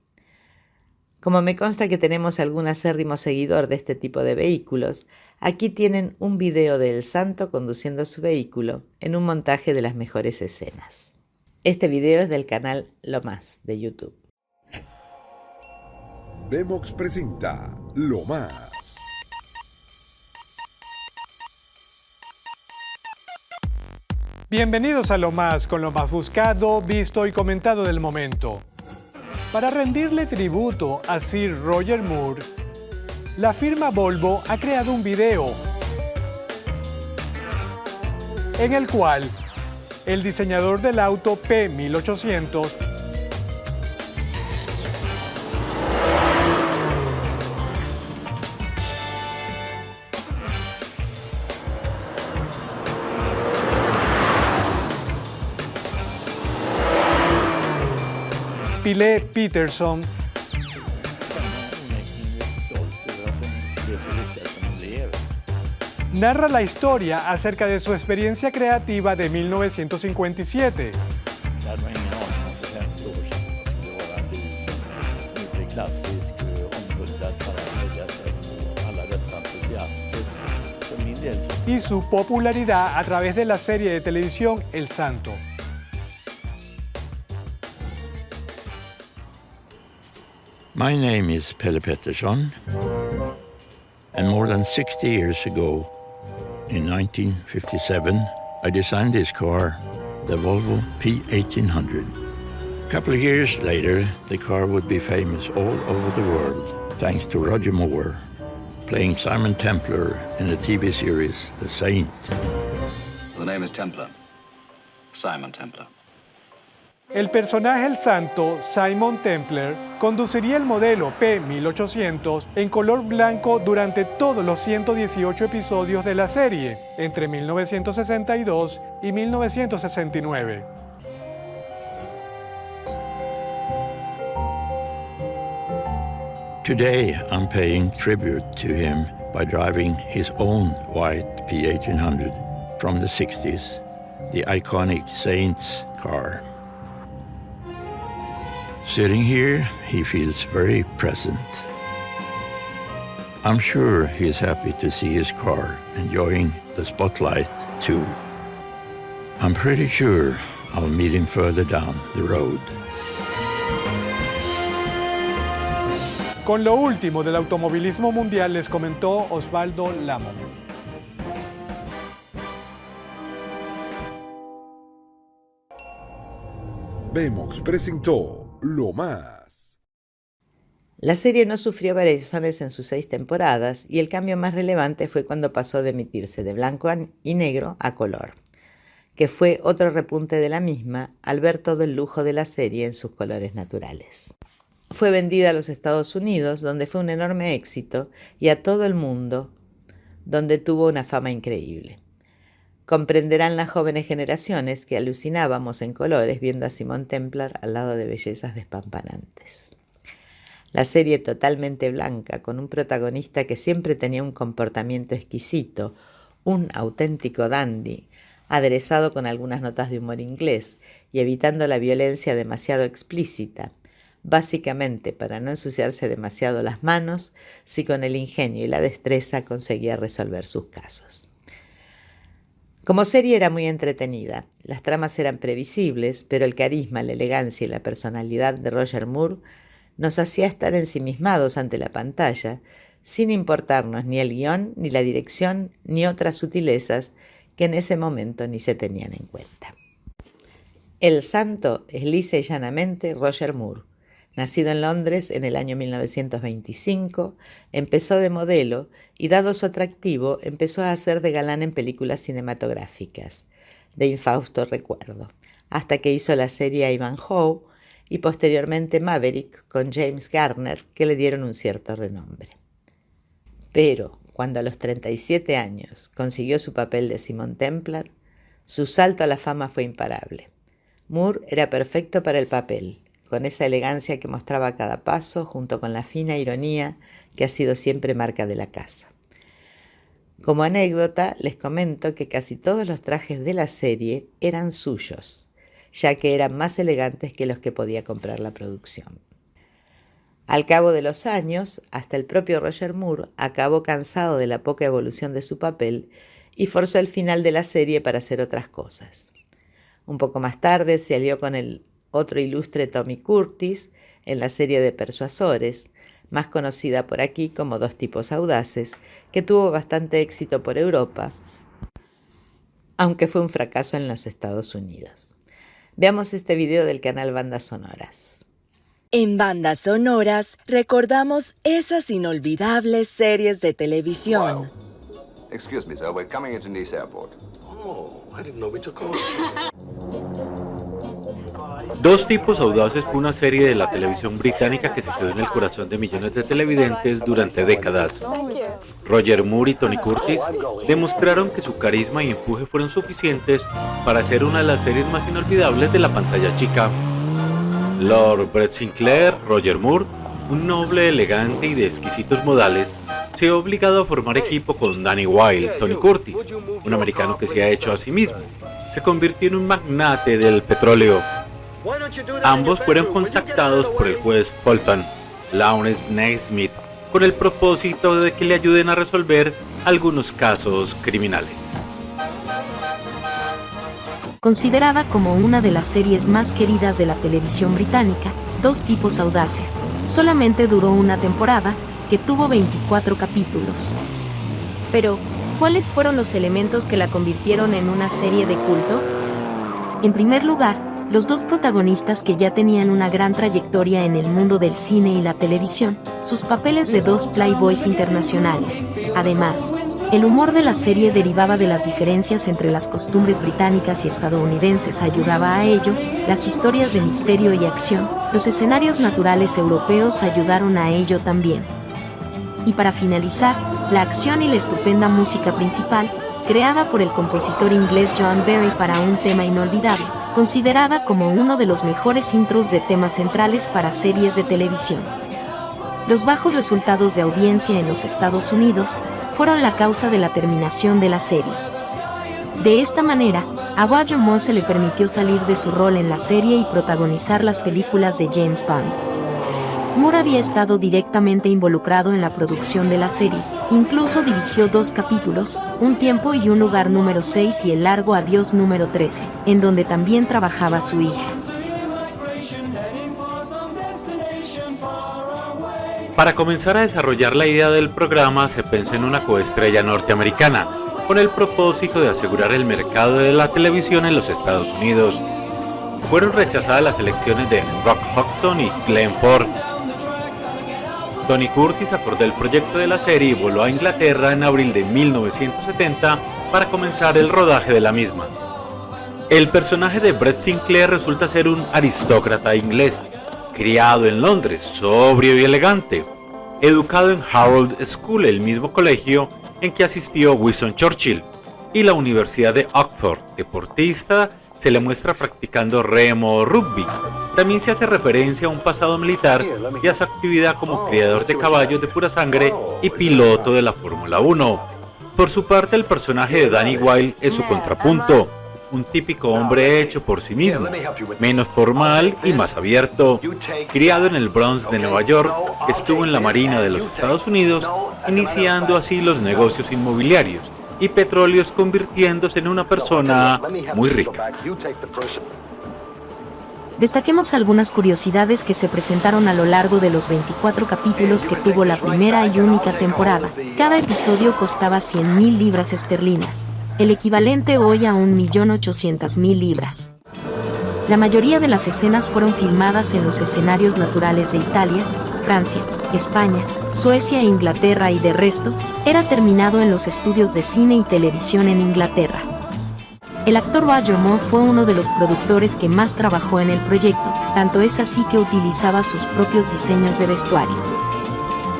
Como me consta que tenemos algún acérrimo seguidor de este tipo de vehículos, aquí tienen un video de El Santo conduciendo su vehículo en un montaje de las mejores escenas. Este video es del canal Lo Más de YouTube. Vemox presenta Lo Más. Bienvenidos a Lo Más, con lo más buscado, visto y comentado del momento. Para rendirle tributo a Sir Roger Moore, la firma Volvo ha creado un video en el cual el diseñador del auto P1800 Pile Peterson narra la historia acerca de su experiencia creativa de 1957. Y su popularidad a través de la serie de televisión El Santo. My name is Pelle Pettersson, and more than 60 years ago, in 1957, I designed this car, the Volvo P1800. A couple of years later, the car would be famous all over the world, thanks to Roger Moore, playing Simon Templar in the TV series The Saint. The name is Templar. Simon Templar. El personaje El Santo, Simon Templar, conduciría el modelo P1800 en color blanco durante todos los 118 episodios de la serie, entre 1962 y 1969. Today, I'm paying tribute to him by driving his own white P1800 from the 60s, the iconic Saints car. Sitting here, he feels very present. I'm sure he's happy to see his car enjoying the spotlight too. I'm pretty sure I'll meet him further down the road. Con lo último del automovilismo mundial les comentó Osvaldo Lamon. Vemox presentó Lo Más. La serie no sufrió variaciones en sus 6 temporadas y el cambio más relevante fue cuando pasó de emitirse de blanco y negro a color, que fue otro repunte de la misma al ver todo el lujo de la serie en sus colores naturales. Fue vendida a los Estados Unidos, donde fue un enorme éxito, y a todo el mundo, donde tuvo una fama increíble. Comprenderán las jóvenes generaciones que alucinábamos en colores viendo a Simon Templar al lado de bellezas despampanantes. La serie totalmente blanca, con un protagonista que siempre tenía un comportamiento exquisito, un auténtico dandy, aderezado con algunas notas de humor inglés y evitando la violencia demasiado explícita, básicamente para no ensuciarse demasiado las manos, si con el ingenio y la destreza conseguía resolver sus casos. Como serie era muy entretenida, las tramas eran previsibles, pero el carisma, la elegancia y la personalidad de Roger Moore nos hacía estar ensimismados ante la pantalla, sin importarnos ni el guión, ni la dirección, ni otras sutilezas que en ese momento ni se tenían en cuenta. El Santo es lisa y llanamente Roger Moore. Nacido en Londres en el año 1925, empezó de modelo y, dado su atractivo, empezó a hacer de galán en películas cinematográficas, de infausto recuerdo, hasta que hizo la serie Ivanhoe y posteriormente Maverick con James Garner, que le dieron un cierto renombre. Pero cuando a los 37 años consiguió su papel de Simon Templar, su salto a la fama fue imparable. Moore era perfecto para el papel, con esa elegancia que mostraba a cada paso, junto con la fina ironía que ha sido siempre marca de la casa. Como anécdota, les comento que casi todos los trajes de la serie eran suyos, ya que eran más elegantes que los que podía comprar la producción. Al cabo de los años, hasta el propio Roger Moore acabó cansado de la poca evolución de su papel y forzó el final de la serie para hacer otras cosas. Un poco más tarde se alió con el otro ilustre Tommy Curtis en la serie de Persuasores, más conocida por aquí como Dos tipos audaces, que tuvo bastante éxito por Europa, aunque fue un fracaso en los Estados Unidos. Veamos este video del canal Bandas Sonoras. En Bandas Sonoras recordamos esas inolvidables series de televisión. Excuse me, sir. We're coming into Nice Airport. Oh, I didn't know we took off. Dos tipos audaces fue una serie de la televisión británica que se quedó en el corazón de millones de televidentes durante décadas. Roger Moore y Tony Curtis demostraron que su carisma y empuje fueron suficientes para ser una de las series más inolvidables de la pantalla chica. Lord Brett Sinclair, Roger Moore, un noble, elegante y de exquisitos modales, se vio obligado a formar equipo con Danny Wilde, Tony Curtis, un americano que se ha hecho a sí mismo. Se convirtió en un magnate del petróleo. Ambos fueron contactados por el juez Fulton, Lawrence Naismith, con el propósito de que le ayuden a resolver algunos casos criminales. Considerada como una de las series más queridas de la televisión británica, Dos tipos audaces solamente duró una temporada, que tuvo 24 capítulos. Pero, ¿cuáles fueron los elementos que la convirtieron en una serie de culto? En primer lugar, los dos protagonistas que ya tenían una gran trayectoria en el mundo del cine y la televisión, sus papeles de dos playboys internacionales. Además, el humor de la serie derivaba de las diferencias entre las costumbres británicas y estadounidenses, ayudaba a ello, las historias de misterio y acción, los escenarios naturales europeos ayudaron a ello también. Y para finalizar, la acción y la estupenda música principal, creada por el compositor inglés John Barry para un tema inolvidable, considerada como uno de los mejores intros de temas centrales para series de televisión. Los bajos resultados de audiencia en los Estados Unidos fueron la causa de la terminación de la serie. De esta manera, a Roger Moore se le permitió salir de su rol en la serie y protagonizar las películas de James Bond. Moore había estado directamente involucrado en la producción de la serie, incluso dirigió 2 capítulos, Un tiempo y un lugar número 6 y El largo adiós número 13, en donde también trabajaba su hija. Para comenzar a desarrollar la idea del programa se pensó en una coestrella norteamericana, con el propósito de asegurar el mercado de la televisión en los Estados Unidos. Fueron rechazadas las elecciones de Rock Hudson y Glenn Ford. Tony Curtis acordó el proyecto de la serie y voló a Inglaterra en abril de 1970 para comenzar el rodaje de la misma. El personaje de Brett Sinclair resulta ser un aristócrata inglés, criado en Londres, sobrio y elegante, educado en Harrow School, el mismo colegio en que asistió Winston Churchill, y la Universidad de Oxford. Deportista, se le muestra practicando remo o rugby. También se hace referencia a un pasado militar y a su actividad como criador de caballos de pura sangre y piloto de la Fórmula 1. Por su parte, el personaje de Danny Wilde es su contrapunto, un típico hombre hecho por sí mismo, menos formal y más abierto. Criado en el Bronx de Nueva York, estuvo en la Marina de los Estados Unidos, iniciando así los negocios inmobiliarios y petróleos, convirtiéndose en una persona muy rica. Destaquemos algunas curiosidades que se presentaron a lo largo de los 24 capítulos que tuvo la primera y única temporada. Cada episodio costaba 100.000 libras esterlinas, el equivalente hoy a 1.800.000 libras. La mayoría de las escenas fueron filmadas en los escenarios naturales de Italia, Francia, España, Suecia e Inglaterra, y de resto, era terminado en los estudios de cine y televisión en Inglaterra. El actor Roger Moore fue uno de los productores que más trabajó en el proyecto, tanto es así que utilizaba sus propios diseños de vestuario.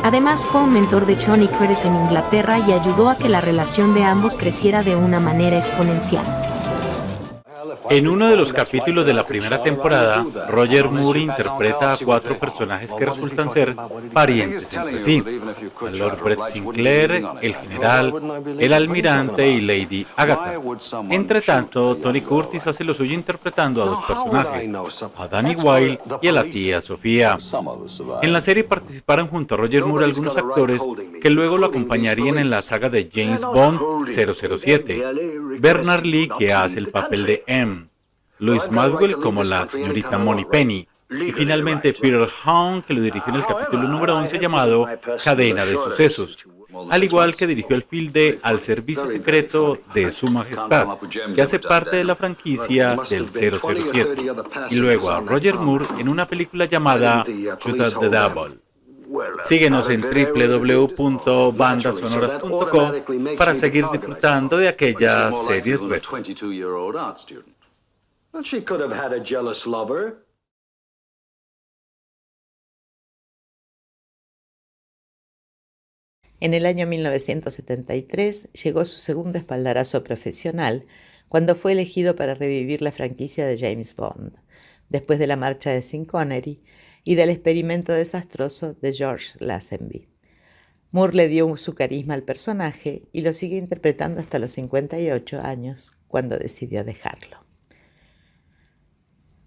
Además fue un mentor de Tony Curtis en Inglaterra y ayudó a que la relación de ambos creciera de una manera exponencial. En uno de los capítulos de la primera temporada, Roger Moore interpreta a 4 personajes que resultan ser parientes entre sí: el Lord Brett Sinclair, el general, el almirante y Lady Agatha. Entre tanto, Tony Curtis hace lo suyo interpretando a 2 personajes, a Danny Wilde y a la tía Sofía. En la serie participaron junto a Roger Moore algunos actores que luego lo acompañarían en la saga de James Bond 007. Bernard Lee, que hace el papel de M, Louis Madwell como la señorita Moneypenny, y finalmente Peter Haun, que lo dirigió en el capítulo número 11 llamado Cadena de Sucesos, al igual que dirigió el film de Al Servicio Secreto de Su Majestad, que hace parte de la franquicia del 007, y luego a Roger Moore en una película llamada Shoot at the Devil. Síguenos en www.bandasonoras.com para seguir disfrutando de aquellas series retro. En el año 1973 llegó su segundo espaldarazo profesional cuando fue elegido para revivir la franquicia de James Bond, después de la marcha de Sean Connery y del experimento desastroso de George Lazenby. Moore le dio su carisma al personaje y lo sigue interpretando hasta los 58 años, cuando decidió dejarlo.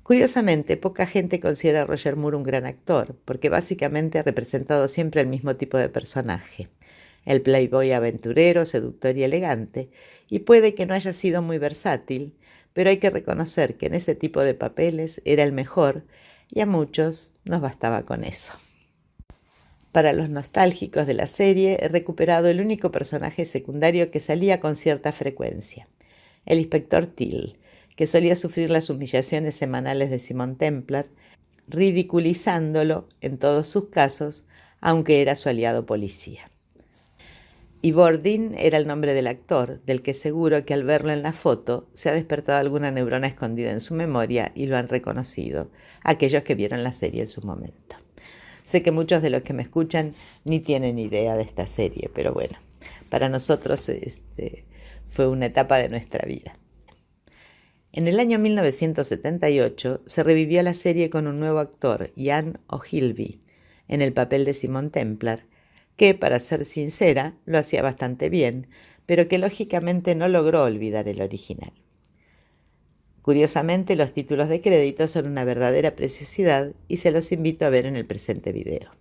Curiosamente, poca gente considera a Roger Moore un gran actor, porque básicamente ha representado siempre el mismo tipo de personaje, el playboy aventurero, seductor y elegante, y puede que no haya sido muy versátil, pero hay que reconocer que en ese tipo de papeles era el mejor y a muchos nos bastaba con eso. Para los nostálgicos de la serie, he recuperado el único personaje secundario que salía con cierta frecuencia, el inspector Till, que solía sufrir las humillaciones semanales de Simon Templar, ridiculizándolo en todos sus casos, aunque era su aliado policía. Ivor Dean era el nombre del actor, del que seguro que al verlo en la foto se ha despertado alguna neurona escondida en su memoria y lo han reconocido, aquellos que vieron la serie en su momento. Sé que muchos de los que me escuchan ni tienen idea de esta serie, pero bueno, para nosotros fue una etapa de nuestra vida. En el año 1978 se revivió la serie con un nuevo actor, Ian O'Hilby, en el papel de Simon Templar, que, para ser sincera, lo hacía bastante bien, pero que lógicamente no logró olvidar el original. Curiosamente, los títulos de crédito son una verdadera preciosidad y se los invito a ver en el presente video.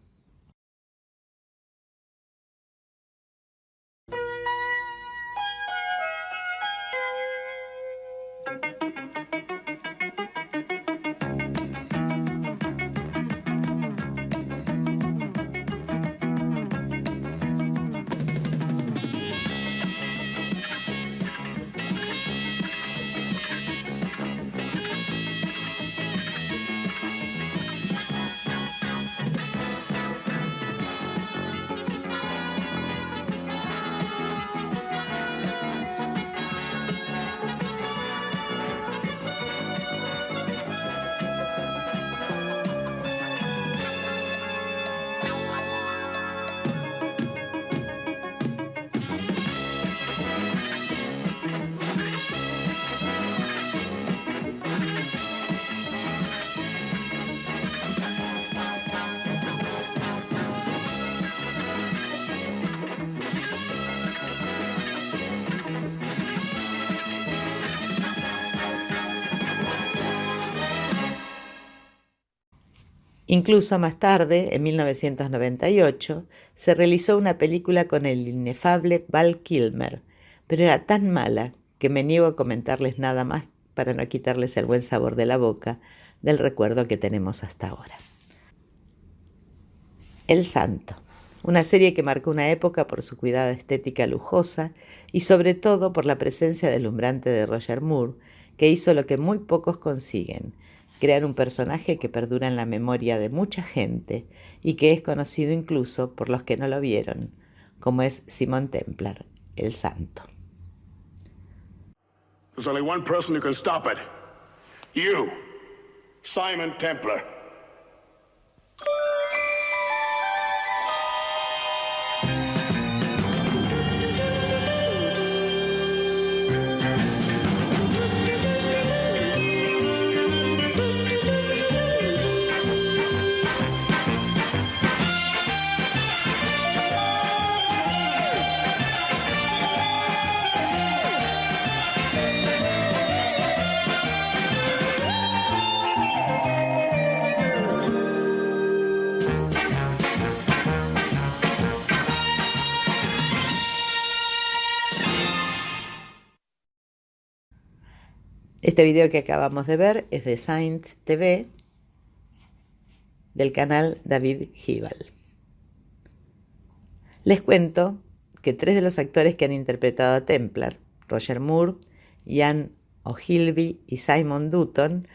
Incluso más tarde, en 1998, se realizó una película con el inefable Val Kilmer, pero era tan mala que me niego a comentarles nada más para no quitarles el buen sabor de la boca del recuerdo que tenemos hasta ahora. El Santo, una serie que marcó una época por su cuidada estética lujosa y sobre todo por la presencia deslumbrante de Roger Moore, que hizo lo que muy pocos consiguen, crear un personaje que perdura en la memoria de mucha gente y que es conocido incluso por los que no lo vieron, como es Simon Templar, el Santo. There's only one person who can stop it. You, Simon Templar. Este video que acabamos de ver es de Saint TV, del canal David Hibal. Les cuento que 3 de los actores que han interpretado a Templar, Roger Moore, Ian O'Hilby y Simon Dutton,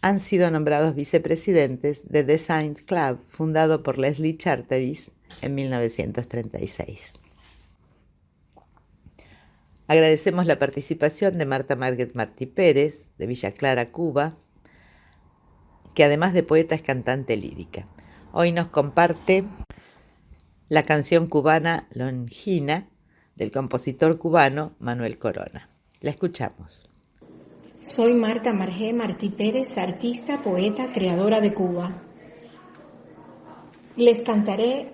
han sido nombrados vicepresidentes de The Saint Club, fundado por Leslie Charteris en 1936. Agradecemos la participación de Marta Marguet Martí Pérez, de Villa Clara, Cuba, que además de poeta es cantante lírica. Hoy nos comparte la canción cubana Longina, del compositor cubano Manuel Corona. La escuchamos. Soy Marta Marguet Martí Pérez, artista, poeta, creadora de Cuba. Les cantaré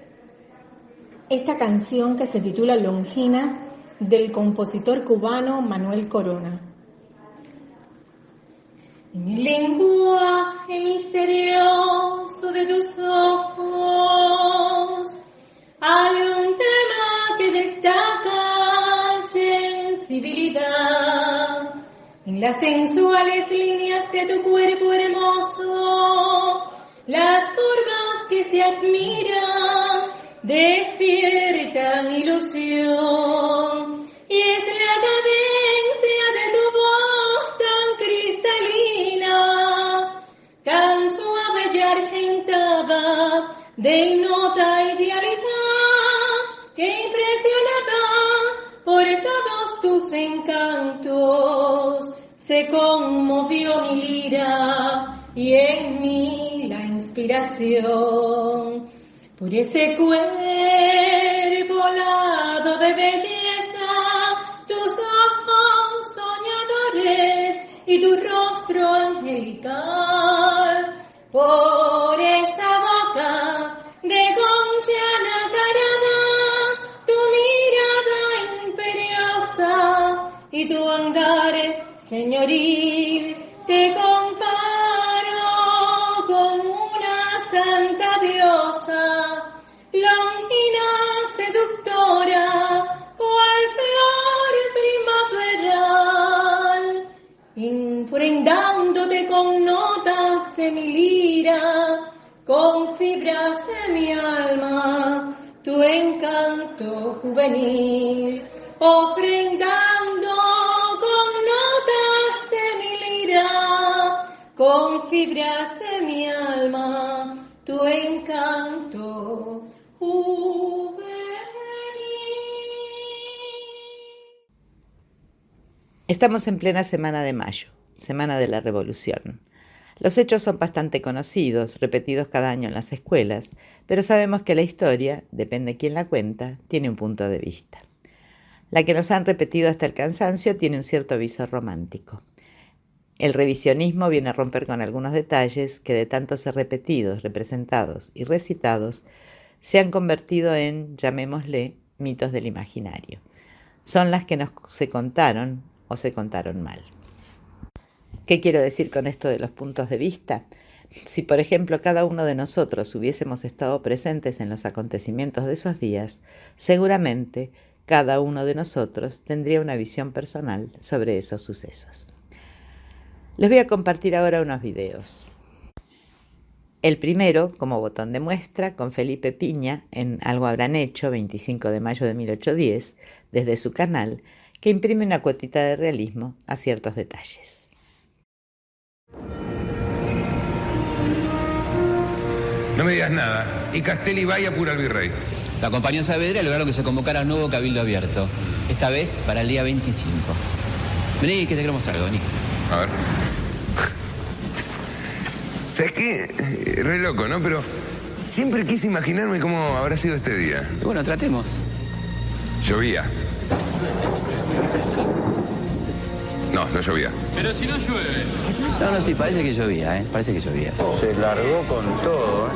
esta canción que se titula Longina, del compositor cubano Manuel Corona. En el lenguaje misterioso de tus ojos hay un tema que destaca sensibilidad. En las sensuales líneas de tu cuerpo hermoso, las curvas que se admiran despiertan ilusión. Y es la cadencia de tu voz tan cristalina, tan suave y argentada, de nota idealidad, que impresionada por todos tus encantos, se conmovió mi lira y en mí la inspiración. Por ese cuerpo volado de belleza, tus ojos soñadores y tu rostro angelical, por esa boca de concha nacarada, tu mirada imperiosa y tu andar señoril, te comparo con una santa diosa, longina seductora, cual flor primaveral, imprendándote con notas de mi lira, con fibras de mi alma, tu encanto juvenil, ofrendando con notas de mi lira, con fibras de mi alma, tu encanto juvenil. Estamos en plena Semana de Mayo, Semana de la Revolución. Los hechos son bastante conocidos, repetidos cada año en las escuelas, pero sabemos que la historia, depende quién la cuenta, tiene un punto de vista. La que nos han repetido hasta el cansancio tiene un cierto viso romántico. El revisionismo viene a romper con algunos detalles que de tanto ser repetidos, representados y recitados, se han convertido en, llamémosle, mitos del imaginario. Son las que se contaron o se contaron mal. ¿Qué quiero decir con esto de los puntos de vista? Si, por ejemplo, cada uno de nosotros hubiésemos estado presentes en los acontecimientos de esos días, seguramente cada uno de nosotros tendría una visión personal sobre esos sucesos. Les voy a compartir ahora unos videos. El primero, como botón de muestra, con Felipe Piña en Algo habrán hecho, 25 de mayo de 1810, desde su canal, que imprime una cuotita de realismo a ciertos detalles. No me digas nada. Y Castelli va y apura al virrey. La compañía Saavedra lograron que se convocara un nuevo cabildo abierto. Esta vez para el día 25. Vení, que te quiero mostrar algo, vení. A ver. ¿Sabes qué? Re loco, ¿no? Pero siempre quise imaginarme cómo habrá sido este día. Y bueno, tratemos. Llovía. No, no llovía. Pero si no llueve. No, sí, parece que llovía, ¿eh? Parece que llovía. Se largó con todo, ¿eh?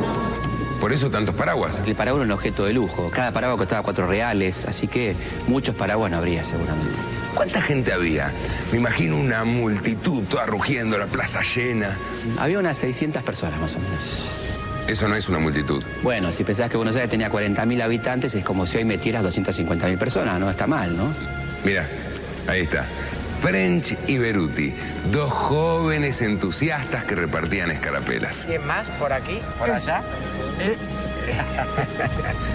Por eso tantos paraguas. El paraguas era un objeto de lujo. Cada paraguas costaba 4 reales, así que muchos paraguas no habría seguramente. ¿Cuánta gente había? Me imagino una multitud toda rugiendo, la plaza llena. Había unas 600 personas más o menos. Eso no es una multitud. Bueno, si pensás que Buenos Aires tenía 40.000 habitantes, es como si hoy metieras 250.000 personas, no está mal, ¿no? Mira, ahí está. French y Beruti, dos jóvenes entusiastas que repartían escarapelas. ¿Quién más? ¿Por aquí? ¿Por allá?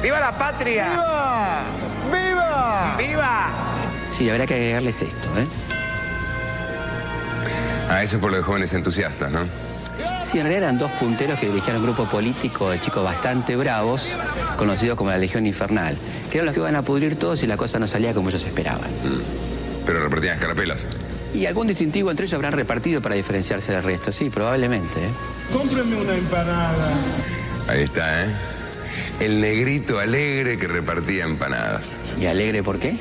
¡Viva la patria! ¡Viva! ¡Viva! ¡Viva! Sí, habrá que agregarles esto, ¿eh? Ah, eso es por lo de jóvenes entusiastas, ¿no? Sí, en realidad eran dos punteros que dirigían un grupo político de chicos bastante bravos, conocidos como la Legión Infernal, que eran los que iban a pudrir todo si la cosa no salía como ellos esperaban. Pero repartían escarapelas. Y algún distintivo entre ellos habrán repartido para diferenciarse del resto, sí, probablemente, ¿eh? Cómpreme una empanada. Ahí está, ¿eh? El negrito alegre que repartía empanadas. ¿Y alegre por qué?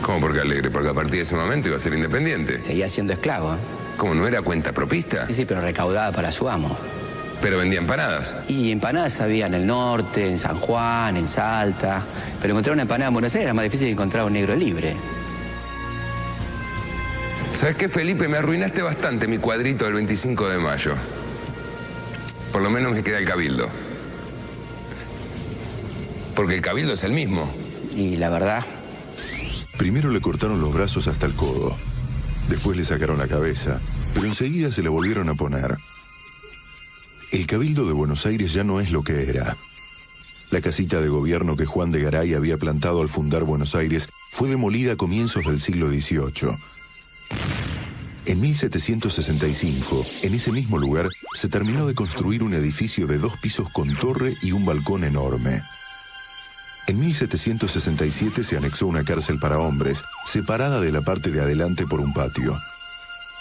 ¿Cómo por qué alegre? Porque a partir de ese momento iba a ser independiente. Seguía siendo esclavo, ¿eh? ¿Cómo, no era cuenta propista? Sí, sí, pero recaudada para su amo. Pero vendía empanadas. Y empanadas había en el norte, en San Juan, en Salta. Pero encontrar una empanada en Buenos Aires era más difícil que encontrar un negro libre. ¿Sabes qué, Felipe? Me arruinaste bastante mi cuadrito del 25 de mayo. Por lo menos me queda el cabildo. Porque el cabildo es el mismo. Y la verdad... Primero le cortaron los brazos hasta el codo. Después le sacaron la cabeza, pero enseguida se la volvieron a poner. El Cabildo de Buenos Aires ya no es lo que era. La casita de gobierno que Juan de Garay había plantado al fundar Buenos Aires fue demolida a comienzos del siglo XVIII. En 1765, en ese mismo lugar, se terminó de construir un edificio de 2 pisos con torre y un balcón enorme. En 1767 se anexó una cárcel para hombres, separada de la parte de adelante por un patio.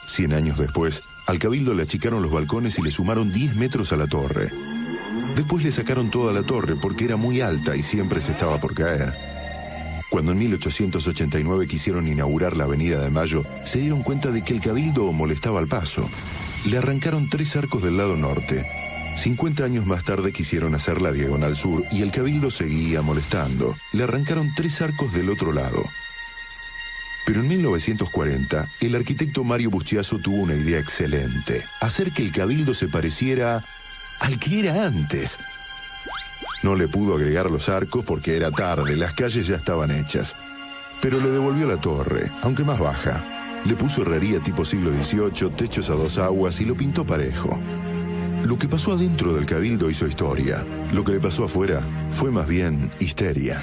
100 años después, al Cabildo le achicaron los balcones y le sumaron 10 metros a la torre. Después le sacaron toda la torre porque era muy alta y siempre se estaba por caer. Cuando en 1889 quisieron inaugurar la Avenida de Mayo, se dieron cuenta de que el Cabildo molestaba al paso. Le arrancaron 3 arcos del lado norte. 50 años más tarde quisieron hacer la Diagonal Sur y el Cabildo seguía molestando. Le arrancaron 3 arcos del otro lado. Pero en 1940, el arquitecto Mario Buschiazzo tuvo una idea excelente: hacer que el Cabildo se pareciera al que era antes. No le pudo agregar los arcos porque era tarde, las calles ya estaban hechas. Pero le devolvió la torre, aunque más baja. Le puso herrería tipo siglo XVIII, techos a 2 aguas y lo pintó parejo. Lo que pasó adentro del Cabildo hizo historia. Lo que le pasó afuera fue más bien histeria.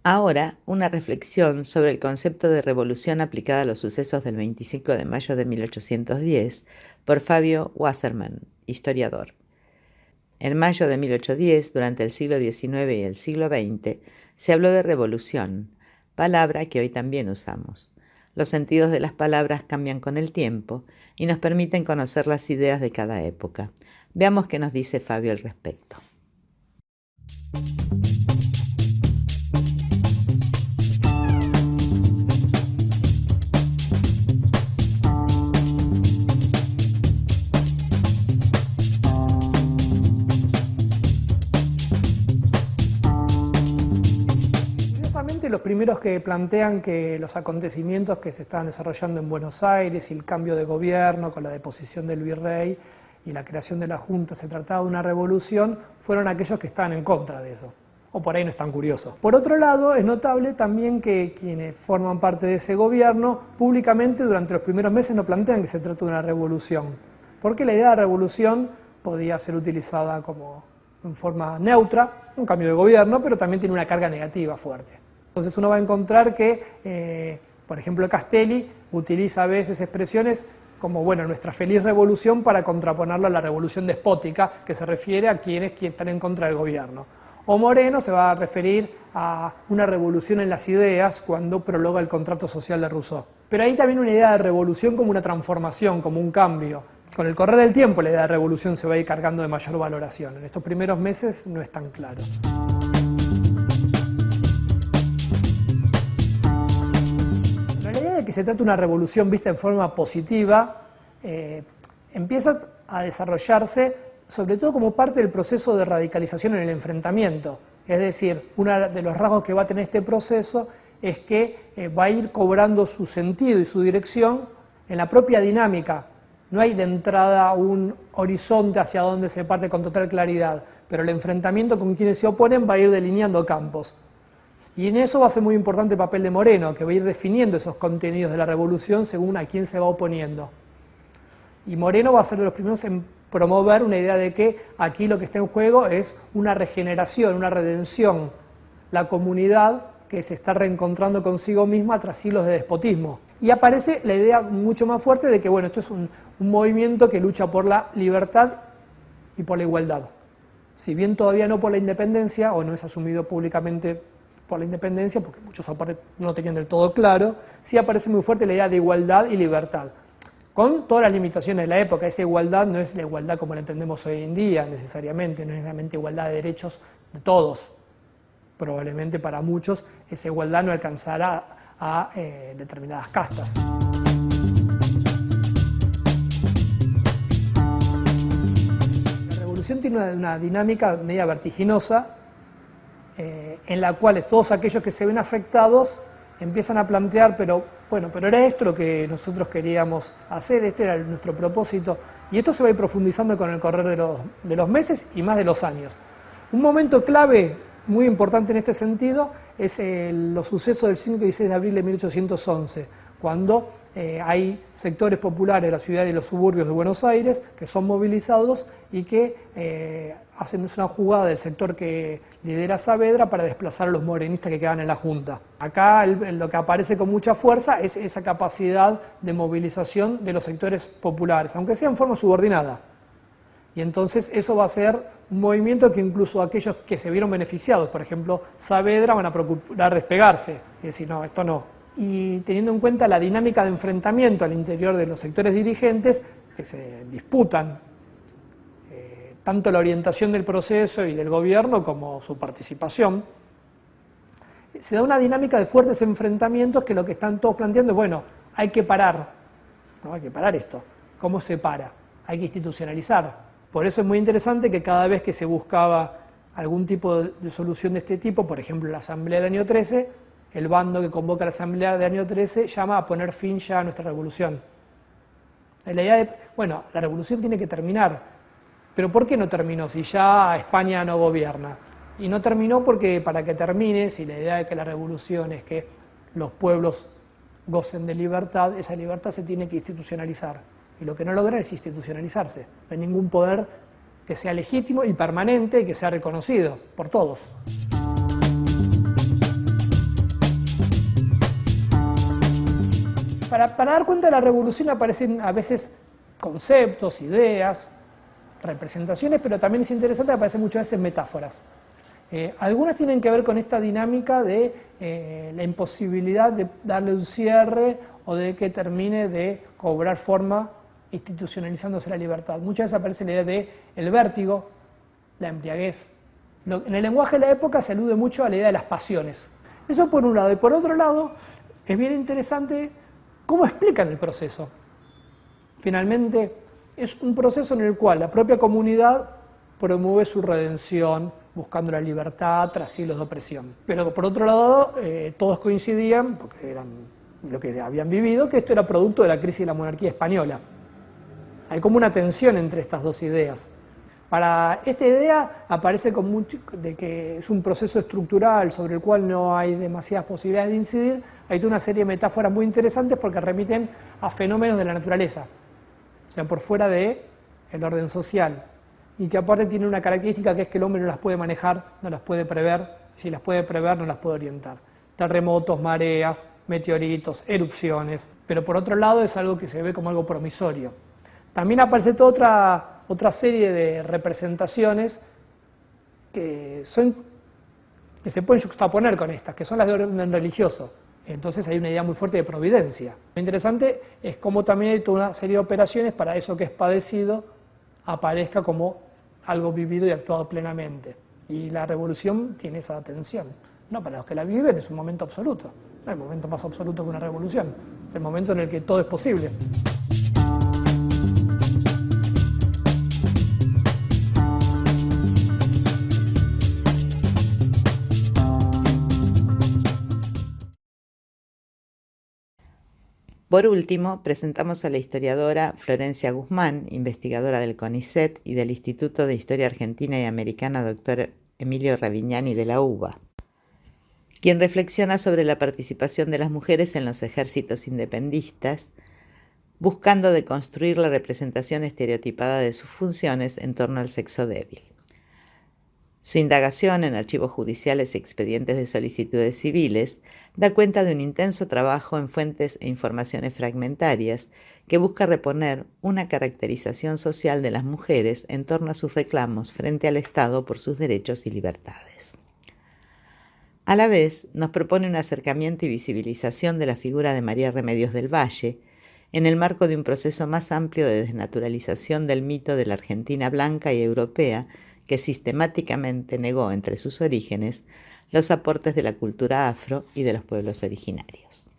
Ahora, una reflexión sobre el concepto de revolución aplicada a los sucesos del 25 de mayo de 1810 por Fabio Wasserman, historiador. En mayo de 1810, durante el siglo XIX y el siglo XX, se habló de revolución, palabra que hoy también usamos. Los sentidos de las palabras cambian con el tiempo y nos permiten conocer las ideas de cada época. Veamos qué nos dice Fabio al respecto. Los primeros que plantean que los acontecimientos que se estaban desarrollando en Buenos Aires y el cambio de gobierno con la deposición del virrey y la creación de la Junta se trataba de una revolución fueron aquellos que estaban en contra de eso, o por ahí no están curiosos. Por otro lado, es notable también que quienes forman parte de ese gobierno públicamente durante los primeros meses no plantean que se trata de una revolución, porque la idea de revolución podía ser utilizada como en forma neutra, un cambio de gobierno, pero también tiene una carga negativa fuerte. Entonces uno va a encontrar que, por ejemplo, Castelli utiliza a veces expresiones como, bueno, nuestra feliz revolución para contraponerlo a la revolución despótica, que se refiere a quienes están en contra del gobierno. O Moreno se va a referir a una revolución en las ideas cuando prologa el contrato social de Rousseau. Pero hay también una idea de revolución como una transformación, como un cambio. Con el correr del tiempo la idea de revolución se va a ir cargando de mayor valoración. En estos primeros meses no es tan claro. Que se trata de una revolución vista en forma positiva, empieza a desarrollarse sobre todo como parte del proceso de radicalización en el enfrentamiento. Es decir, uno de los rasgos que va a tener este proceso es que va a ir cobrando su sentido y su dirección en la propia dinámica. No hay de entrada un horizonte hacia donde se parte con total claridad, pero el enfrentamiento con quienes se oponen va a ir delineando campos. Y en eso va a ser muy importante el papel de Moreno, que va a ir definiendo esos contenidos de la revolución según a quién se va oponiendo. Y Moreno va a ser de los primeros en promover una idea de que aquí lo que está en juego es una regeneración, una redención, la comunidad que se está reencontrando consigo misma tras siglos de despotismo. Y aparece la idea mucho más fuerte de que, bueno, esto es un movimiento que lucha por la libertad y por la igualdad. Si bien todavía no por la independencia, o no es asumido públicamente por la independencia, porque muchos aparte no lo tenían del todo claro, sí aparece muy fuerte la idea de igualdad y libertad. Con todas las limitaciones de la época, esa igualdad no es la igualdad como la entendemos hoy en día necesariamente, no es necesariamente igualdad de derechos de todos. Probablemente para muchos esa igualdad no alcanzará a determinadas castas. La revolución tiene una dinámica media vertiginosa en la cual todos aquellos que se ven afectados empiezan a plantear, pero era esto lo que nosotros queríamos hacer, este era nuestro propósito, y esto se va a ir profundizando con el correr de los meses y más de los años. Un momento clave muy importante en este sentido es los sucesos del 5 y 6 de abril de 1811, cuando hay sectores populares de la ciudad y de los suburbios de Buenos Aires que son movilizados y que hacen una jugada del sector que lidera Saavedra para desplazar a los morenistas que quedan en la Junta. Acá lo que aparece con mucha fuerza es esa capacidad de movilización de los sectores populares, aunque sea en forma subordinada. Y entonces eso va a ser un movimiento que incluso aquellos que se vieron beneficiados, por ejemplo Saavedra, van a procurar despegarse y decir, no, esto no. Y teniendo en cuenta la dinámica de enfrentamiento al interior de los sectores dirigentes que se disputan tanto la orientación del proceso y del gobierno como su participación, se da una dinámica de fuertes enfrentamientos que lo que están todos planteando es, bueno, hay que parar, ¿no? Hay que parar esto. ¿Cómo se para? Hay que institucionalizar. Por eso es muy interesante que cada vez que se buscaba algún tipo de solución de este tipo, por ejemplo la Asamblea del año 13, el bando que convoca la Asamblea del año 13 llama a poner fin ya a nuestra revolución. La idea de, bueno, la revolución tiene que terminar, pero ¿por qué no terminó si ya España no gobierna? Y no terminó porque para que termine, si la idea de que la revolución es que los pueblos gocen de libertad, esa libertad se tiene que institucionalizar. Y lo que no logra es institucionalizarse. No hay ningún poder que sea legítimo y permanente y que sea reconocido por todos. Para dar cuenta de la revolución aparecen a veces conceptos, ideas, representaciones, pero también es interesante que aparecen muchas veces metáforas. Algunas tienen que ver con esta dinámica de la imposibilidad de darle un cierre o de que termine de cobrar forma institucionalizándose la libertad. Muchas veces aparece la idea de el vértigo, la embriaguez. En el lenguaje de la época se alude mucho a la idea de las pasiones. Eso por un lado. Y por otro lado, es bien interesante cómo explican el proceso. Finalmente, es un proceso en el cual la propia comunidad promueve su redención, buscando la libertad tras siglos de opresión. Pero por otro lado, todos coincidían, porque eran lo que habían vivido, que esto era producto de la crisis de la monarquía española. Hay como una tensión entre estas dos ideas. Para esta idea aparece con mucho de que es un proceso estructural sobre el cual no hay demasiadas posibilidades de incidir. Hay toda una serie de metáforas muy interesantes porque remiten a fenómenos de la naturaleza, o sea, por fuera del orden social, y que aparte tiene una característica que es que el hombre no las puede manejar, no las puede prever, y si las puede prever no las puede orientar. Terremotos, mareas, meteoritos, erupciones, pero por otro lado es algo que se ve como algo promisorio. También aparece toda otra serie de representaciones que se pueden juxtaponer con estas, que son las de orden religioso. Entonces hay una idea muy fuerte de providencia. Lo interesante es cómo también hay toda una serie de operaciones para eso que es padecido aparezca como algo vivido y actuado plenamente. Y la revolución tiene esa tensión. No, para los que la viven es un momento absoluto. No hay momento más absoluto que una revolución. Es el momento en el que todo es posible. Por último, presentamos a la historiadora Florencia Guzmán, investigadora del CONICET y del Instituto de Historia Argentina y Americana Dr. Emilio Ravignani de la UBA, quien reflexiona sobre la participación de las mujeres en los ejércitos independistas, buscando deconstruir la representación estereotipada de sus funciones en torno al sexo débil. Su indagación en archivos judiciales y expedientes de solicitudes civiles da cuenta de un intenso trabajo en fuentes e informaciones fragmentarias que busca reponer una caracterización social de las mujeres en torno a sus reclamos frente al Estado por sus derechos y libertades. A la vez, nos propone un acercamiento y visibilización de la figura de María Remedios del Valle en el marco de un proceso más amplio de desnaturalización del mito de la Argentina blanca y europea que sistemáticamente negó entre sus orígenes los aportes de la cultura afro y de los pueblos originarios.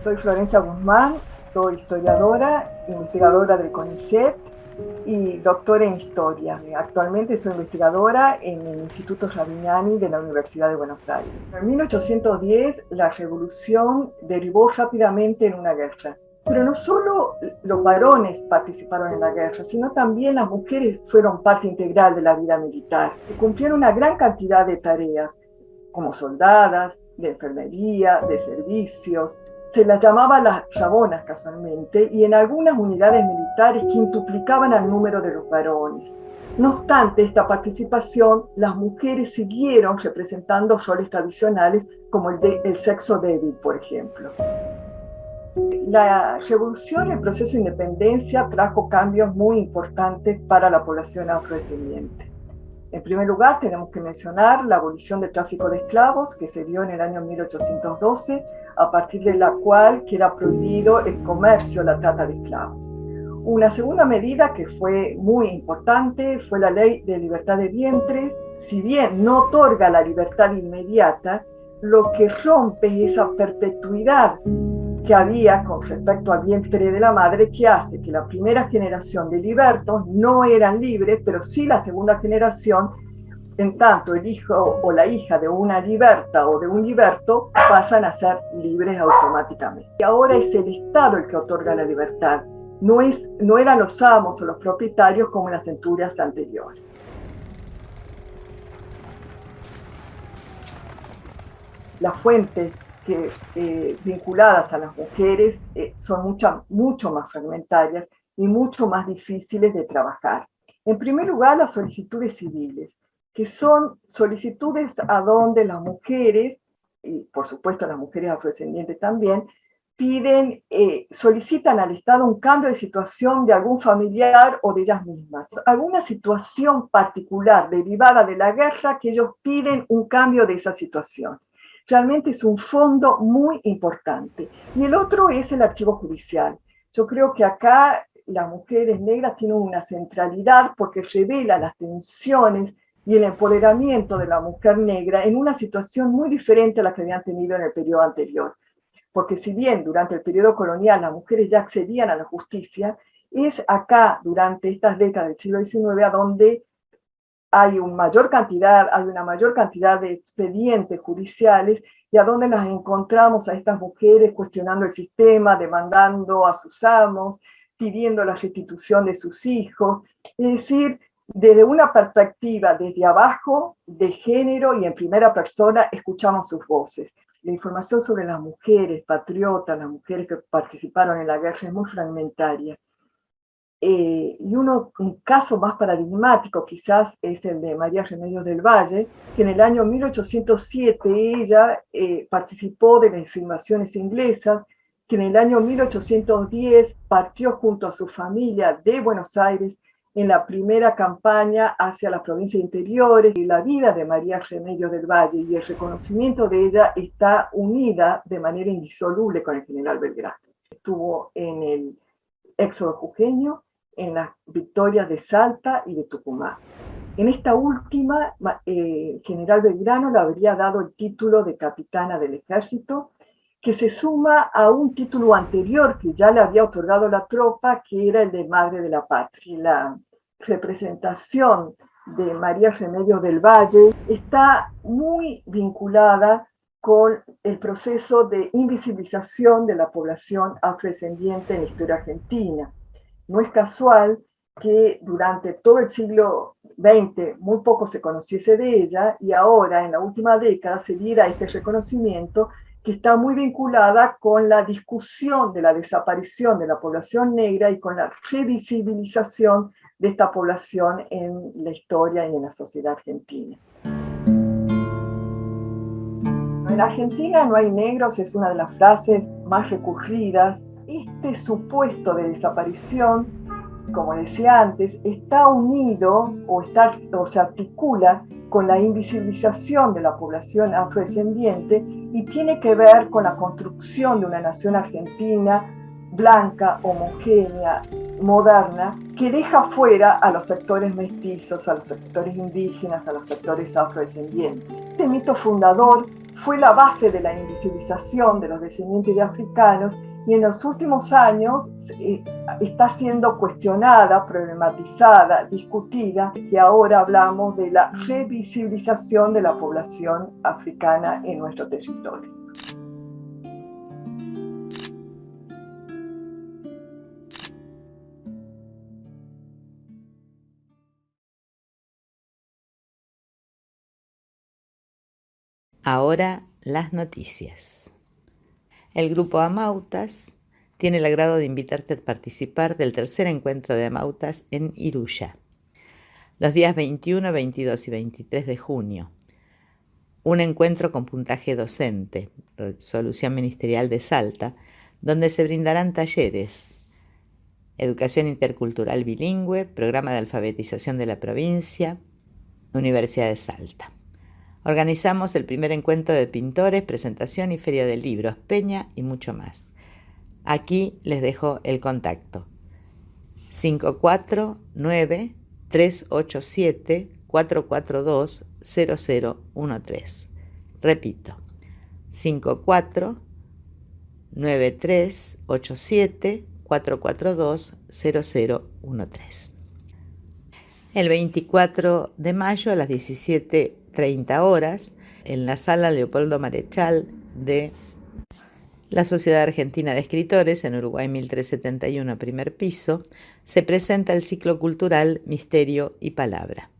Soy Florencia Guzmán, soy historiadora, investigadora del CONICET y doctora en historia. Actualmente soy investigadora en el Instituto Ravignani de la Universidad de Buenos Aires. En 1810 la revolución derivó rápidamente en una guerra. Pero no solo los varones participaron en la guerra, sino también las mujeres fueron parte integral de la vida militar y cumplieron una gran cantidad de tareas, como soldadas, de enfermería, de servicios. Se las llamaba las chabonas casualmente, y en algunas unidades militares quintuplicaban al número de los varones. No obstante esta participación, las mujeres siguieron representando roles tradicionales como el sexo débil, por ejemplo. La revolución y el proceso de independencia trajo cambios muy importantes para la población afrodescendiente. En primer lugar, tenemos que mencionar la abolición del tráfico de esclavos, que se dio en el año 1812, a partir de la cual queda prohibido el comercio, la trata de esclavos. Una segunda medida que fue muy importante fue la ley de libertad de vientres. Si bien no otorga la libertad inmediata, lo que rompe es esa perpetuidad que había con respecto al vientre de la madre, que hace que la primera generación de libertos no eran libres, pero sí la segunda generación, en tanto el hijo o la hija de una liberta o de un liberto pasan a ser libres automáticamente. Y ahora es el Estado el que otorga la libertad, no eran los amos o los propietarios como en las centurias anteriores. Las fuentes vinculadas a las mujeres son mucho más fragmentarias y mucho más difíciles de trabajar. En primer lugar, las solicitudes civiles, que son solicitudes a donde las mujeres, y por supuesto las mujeres afrodescendientes también, solicitan al Estado un cambio de situación de algún familiar o de ellas mismas. Alguna situación particular derivada de la guerra que ellos piden un cambio de esa situación. Realmente es un fondo muy importante. Y el otro es el archivo judicial. Yo creo que acá las mujeres negras tienen una centralidad porque revela las tensiones y el empoderamiento de la mujer negra en una situación muy diferente a la que habían tenido en el periodo anterior. Porque si bien durante el periodo colonial las mujeres ya accedían a la justicia, es acá, durante estas décadas del siglo XIX, a donde hay una mayor cantidad de expedientes judiciales y a donde las encontramos a estas mujeres cuestionando el sistema, demandando a sus amos, pidiendo la restitución de sus hijos. Es decir, desde una perspectiva desde abajo, de género y en primera persona, escuchamos sus voces. La información sobre las mujeres patriotas, las mujeres que participaron en la guerra es muy fragmentaria. Y un caso más paradigmático quizás es el de María Remedios del Valle, que en el año 1807 ella participó de las invasiones inglesas, que en el año 1810 partió junto a su familia de Buenos Aires en la primera campaña hacia las provincias interiores. Y la vida de María Remedios del Valle y el reconocimiento de ella está unida de manera indisoluble con el general Belgrano. Estuvo en el éxodo jujeño, en las victorias de Salta y de Tucumán. En esta última, general Belgrano le habría dado el título de capitana del ejército, que se suma a un título anterior que ya le había otorgado la tropa, que era el de madre de la patria. La representación de María Remedios del Valle está muy vinculada con el proceso de invisibilización de la población afrodescendiente en la historia argentina. No es casual que durante todo el siglo XX muy poco se conociese de ella y ahora, en la última década, se diera este reconocimiento que está muy vinculada con la discusión de la desaparición de la población negra y con la revisibilización de esta población en la historia y en la sociedad argentina. En Argentina no hay negros es una de las frases más recurridas. Este supuesto de desaparición, como decía antes, está unido o se articula con la invisibilización de la población afrodescendiente y tiene que ver con la construcción de una nación argentina blanca, homogénea, moderna, que deja fuera a los sectores mestizos, a los sectores indígenas, a los sectores afrodescendientes. Este mito fundador fue la base de la invisibilización de los descendientes de africanos y en los últimos años está siendo cuestionada, problematizada, discutida, y ahora hablamos de la revisibilización de la población africana en nuestro territorio. Ahora las noticias. El grupo Amautas tiene el agrado de invitarte a participar del tercer encuentro de Amautas en Iruya, los días 21, 22 y 23 de junio. Un encuentro con puntaje docente, resolución ministerial de Salta, donde se brindarán talleres, educación intercultural bilingüe, programa de alfabetización de la provincia, Universidad de Salta. Organizamos el primer encuentro de pintores, presentación y feria de libros, peña y mucho más. Aquí les dejo el contacto. 549-387-442-0013. Repito, 549-387-442-0013. El 24 de mayo a las 17:30 horas, en la sala Leopoldo Marechal de la Sociedad Argentina de Escritores, en Uruguay 1371, primer piso, se presenta el ciclo cultural Misterio y Palabra.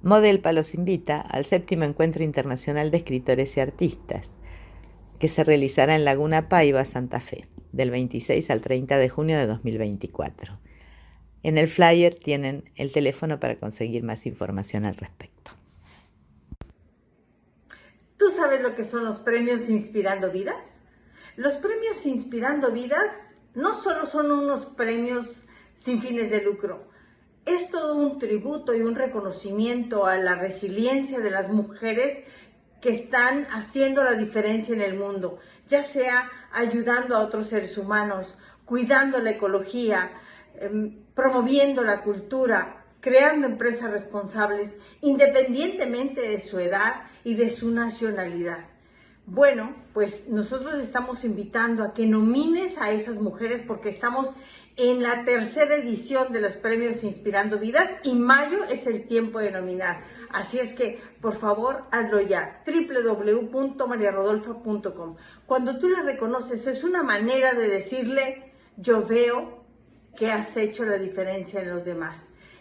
Modelpa los invita al 7º Encuentro Internacional de Escritores y Artistas, que se realizará en Laguna Paiva, Santa Fe, del 26 al 30 de junio de 2024. En el flyer tienen el teléfono para conseguir más información al respecto. ¿Tú sabes lo que son los premios Inspirando Vidas? Los premios Inspirando Vidas no solo son unos premios sin fines de lucro, es todo un tributo y un reconocimiento a la resiliencia de las mujeres que están haciendo la diferencia en el mundo, ya sea ayudando a otros seres humanos, cuidando la ecología, promoviendo la cultura, creando empresas responsables, independientemente de su edad y de su nacionalidad. Bueno, pues nosotros estamos invitando a que nomines a esas mujeres porque estamos en la tercera edición de los premios Inspirando Vidas y mayo es el tiempo de nominar. Así es que, por favor, hazlo ya, www.mariarodolfa.com. Cuando tú la reconoces, es una manera de decirle, yo veo que has hecho la diferencia en los demás.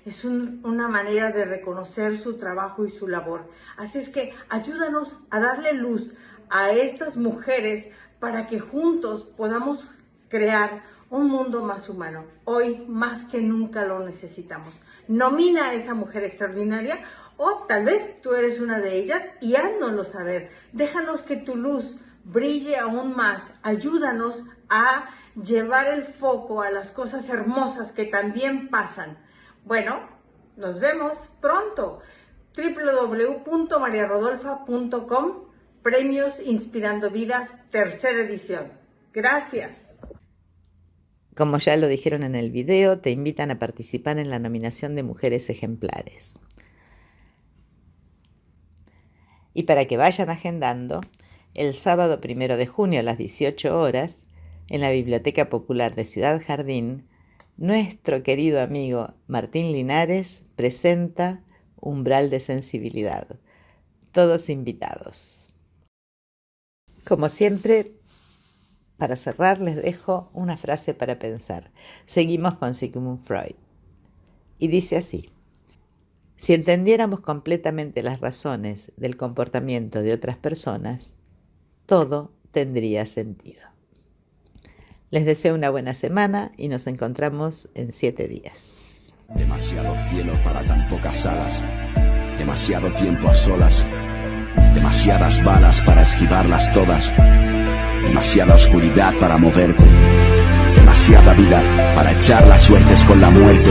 Es una manera de reconocer su trabajo y su labor. Así es que ayúdanos a darle luz a estas mujeres para que juntos podamos crear un mundo más humano. Hoy más que nunca lo necesitamos. Nomina a esa mujer extraordinaria o tal vez tú eres una de ellas y háznoslo saber. Déjanos que tu luz brille aún más. Ayúdanos a llevar el foco a las cosas hermosas que también pasan. Bueno, nos vemos pronto. www.mariarodolfa.com, Premios Inspirando Vidas, tercera edición. Gracias. Como ya lo dijeron en el video, te invitan a participar en la nominación de mujeres ejemplares. Y para que vayan agendando, el sábado 1 de junio a las 18 horas, en la Biblioteca Popular de Ciudad Jardín, nuestro querido amigo Martín Linares presenta Umbral de Sensibilidad. Todos invitados. Como siempre, Para cerrar les dejo una frase para pensar. Seguimos con Sigmund Freud. Y dice así: si entendiéramos completamente las razones del comportamiento de otras personas, todo tendría sentido. Les deseo una buena semana y nos encontramos en 7 días. Demasiado cielo para tan pocas alas, demasiado tiempo a solas, demasiadas balas para esquivarlas todas, demasiada oscuridad para moverte, demasiada vida para echar las suertes con la muerte.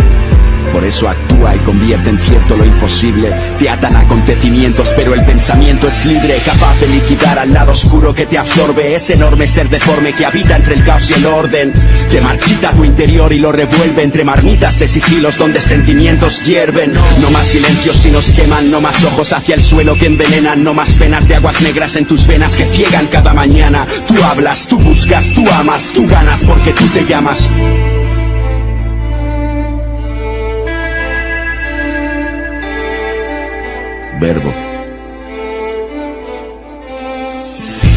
Por eso actúa y convierte en cierto lo imposible. Te atan acontecimientos, pero el pensamiento es libre, capaz de liquidar al lado oscuro que te absorbe. Ese enorme ser deforme que habita entre el caos y el orden. Te marchita tu interior y lo revuelve entre marmitas de sigilos donde sentimientos hierven. No más silencios si nos queman, no más ojos hacia el suelo que envenenan, no más penas de aguas negras en tus venas que ciegan cada mañana. Tú hablas, tú buscas, tú amas, tú ganas porque tú te llamas. Verbo.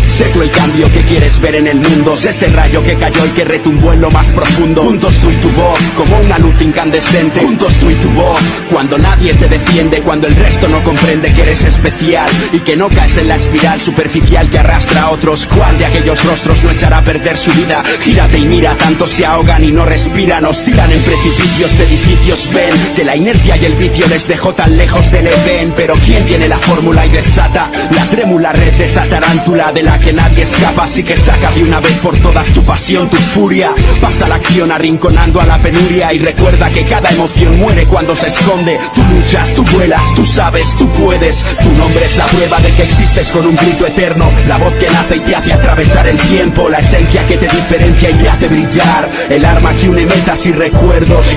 Sé tú el cambio que quieres ver en el mundo. Sé ese rayo que cayó y que retumbó en lo más profundo. Juntos tú y tu voz, como una luz incandescente. Juntos tú y tu voz, cuando nadie te defiende, cuando el resto no comprende que eres especial y que no caes en la espiral superficial que arrastra a otros. ¿Cuál de aquellos rostros no echará a perder su vida? Gírate y mira, tantos se ahogan y no respiran. Os tiran en precipicios de edificios. Ven que la inercia y el vicio les dejó tan lejos del Edén. Pero ¿quién tiene la fórmula y desata la trémula red de esa tarántula de la que nadie escapa? Así que saca de una vez por todas tu pasión, tu furia. Pasa la acción arrinconando a la penuria y recuerda que cada emoción muere cuando se esconde. Tú luchas, tú vuelas, tú sabes, tú puedes. Tu nombre es la prueba de que existes con un grito eterno. La voz que nace y te hace atravesar el tiempo. La esencia que te diferencia y te hace brillar. El arma que une metas y recuerdos.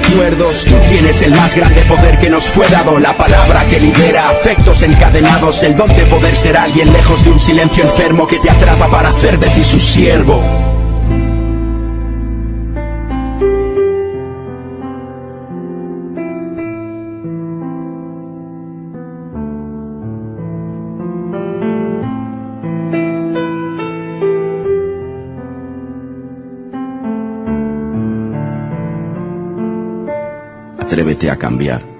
Tú tienes el más grande poder que nos fue dado. La palabra que libera afectos encadenados. El don de poder ser alguien lejos de un silencio enfermo que te atrapa para hacer de ti su siervo. Atrévete a cambiar.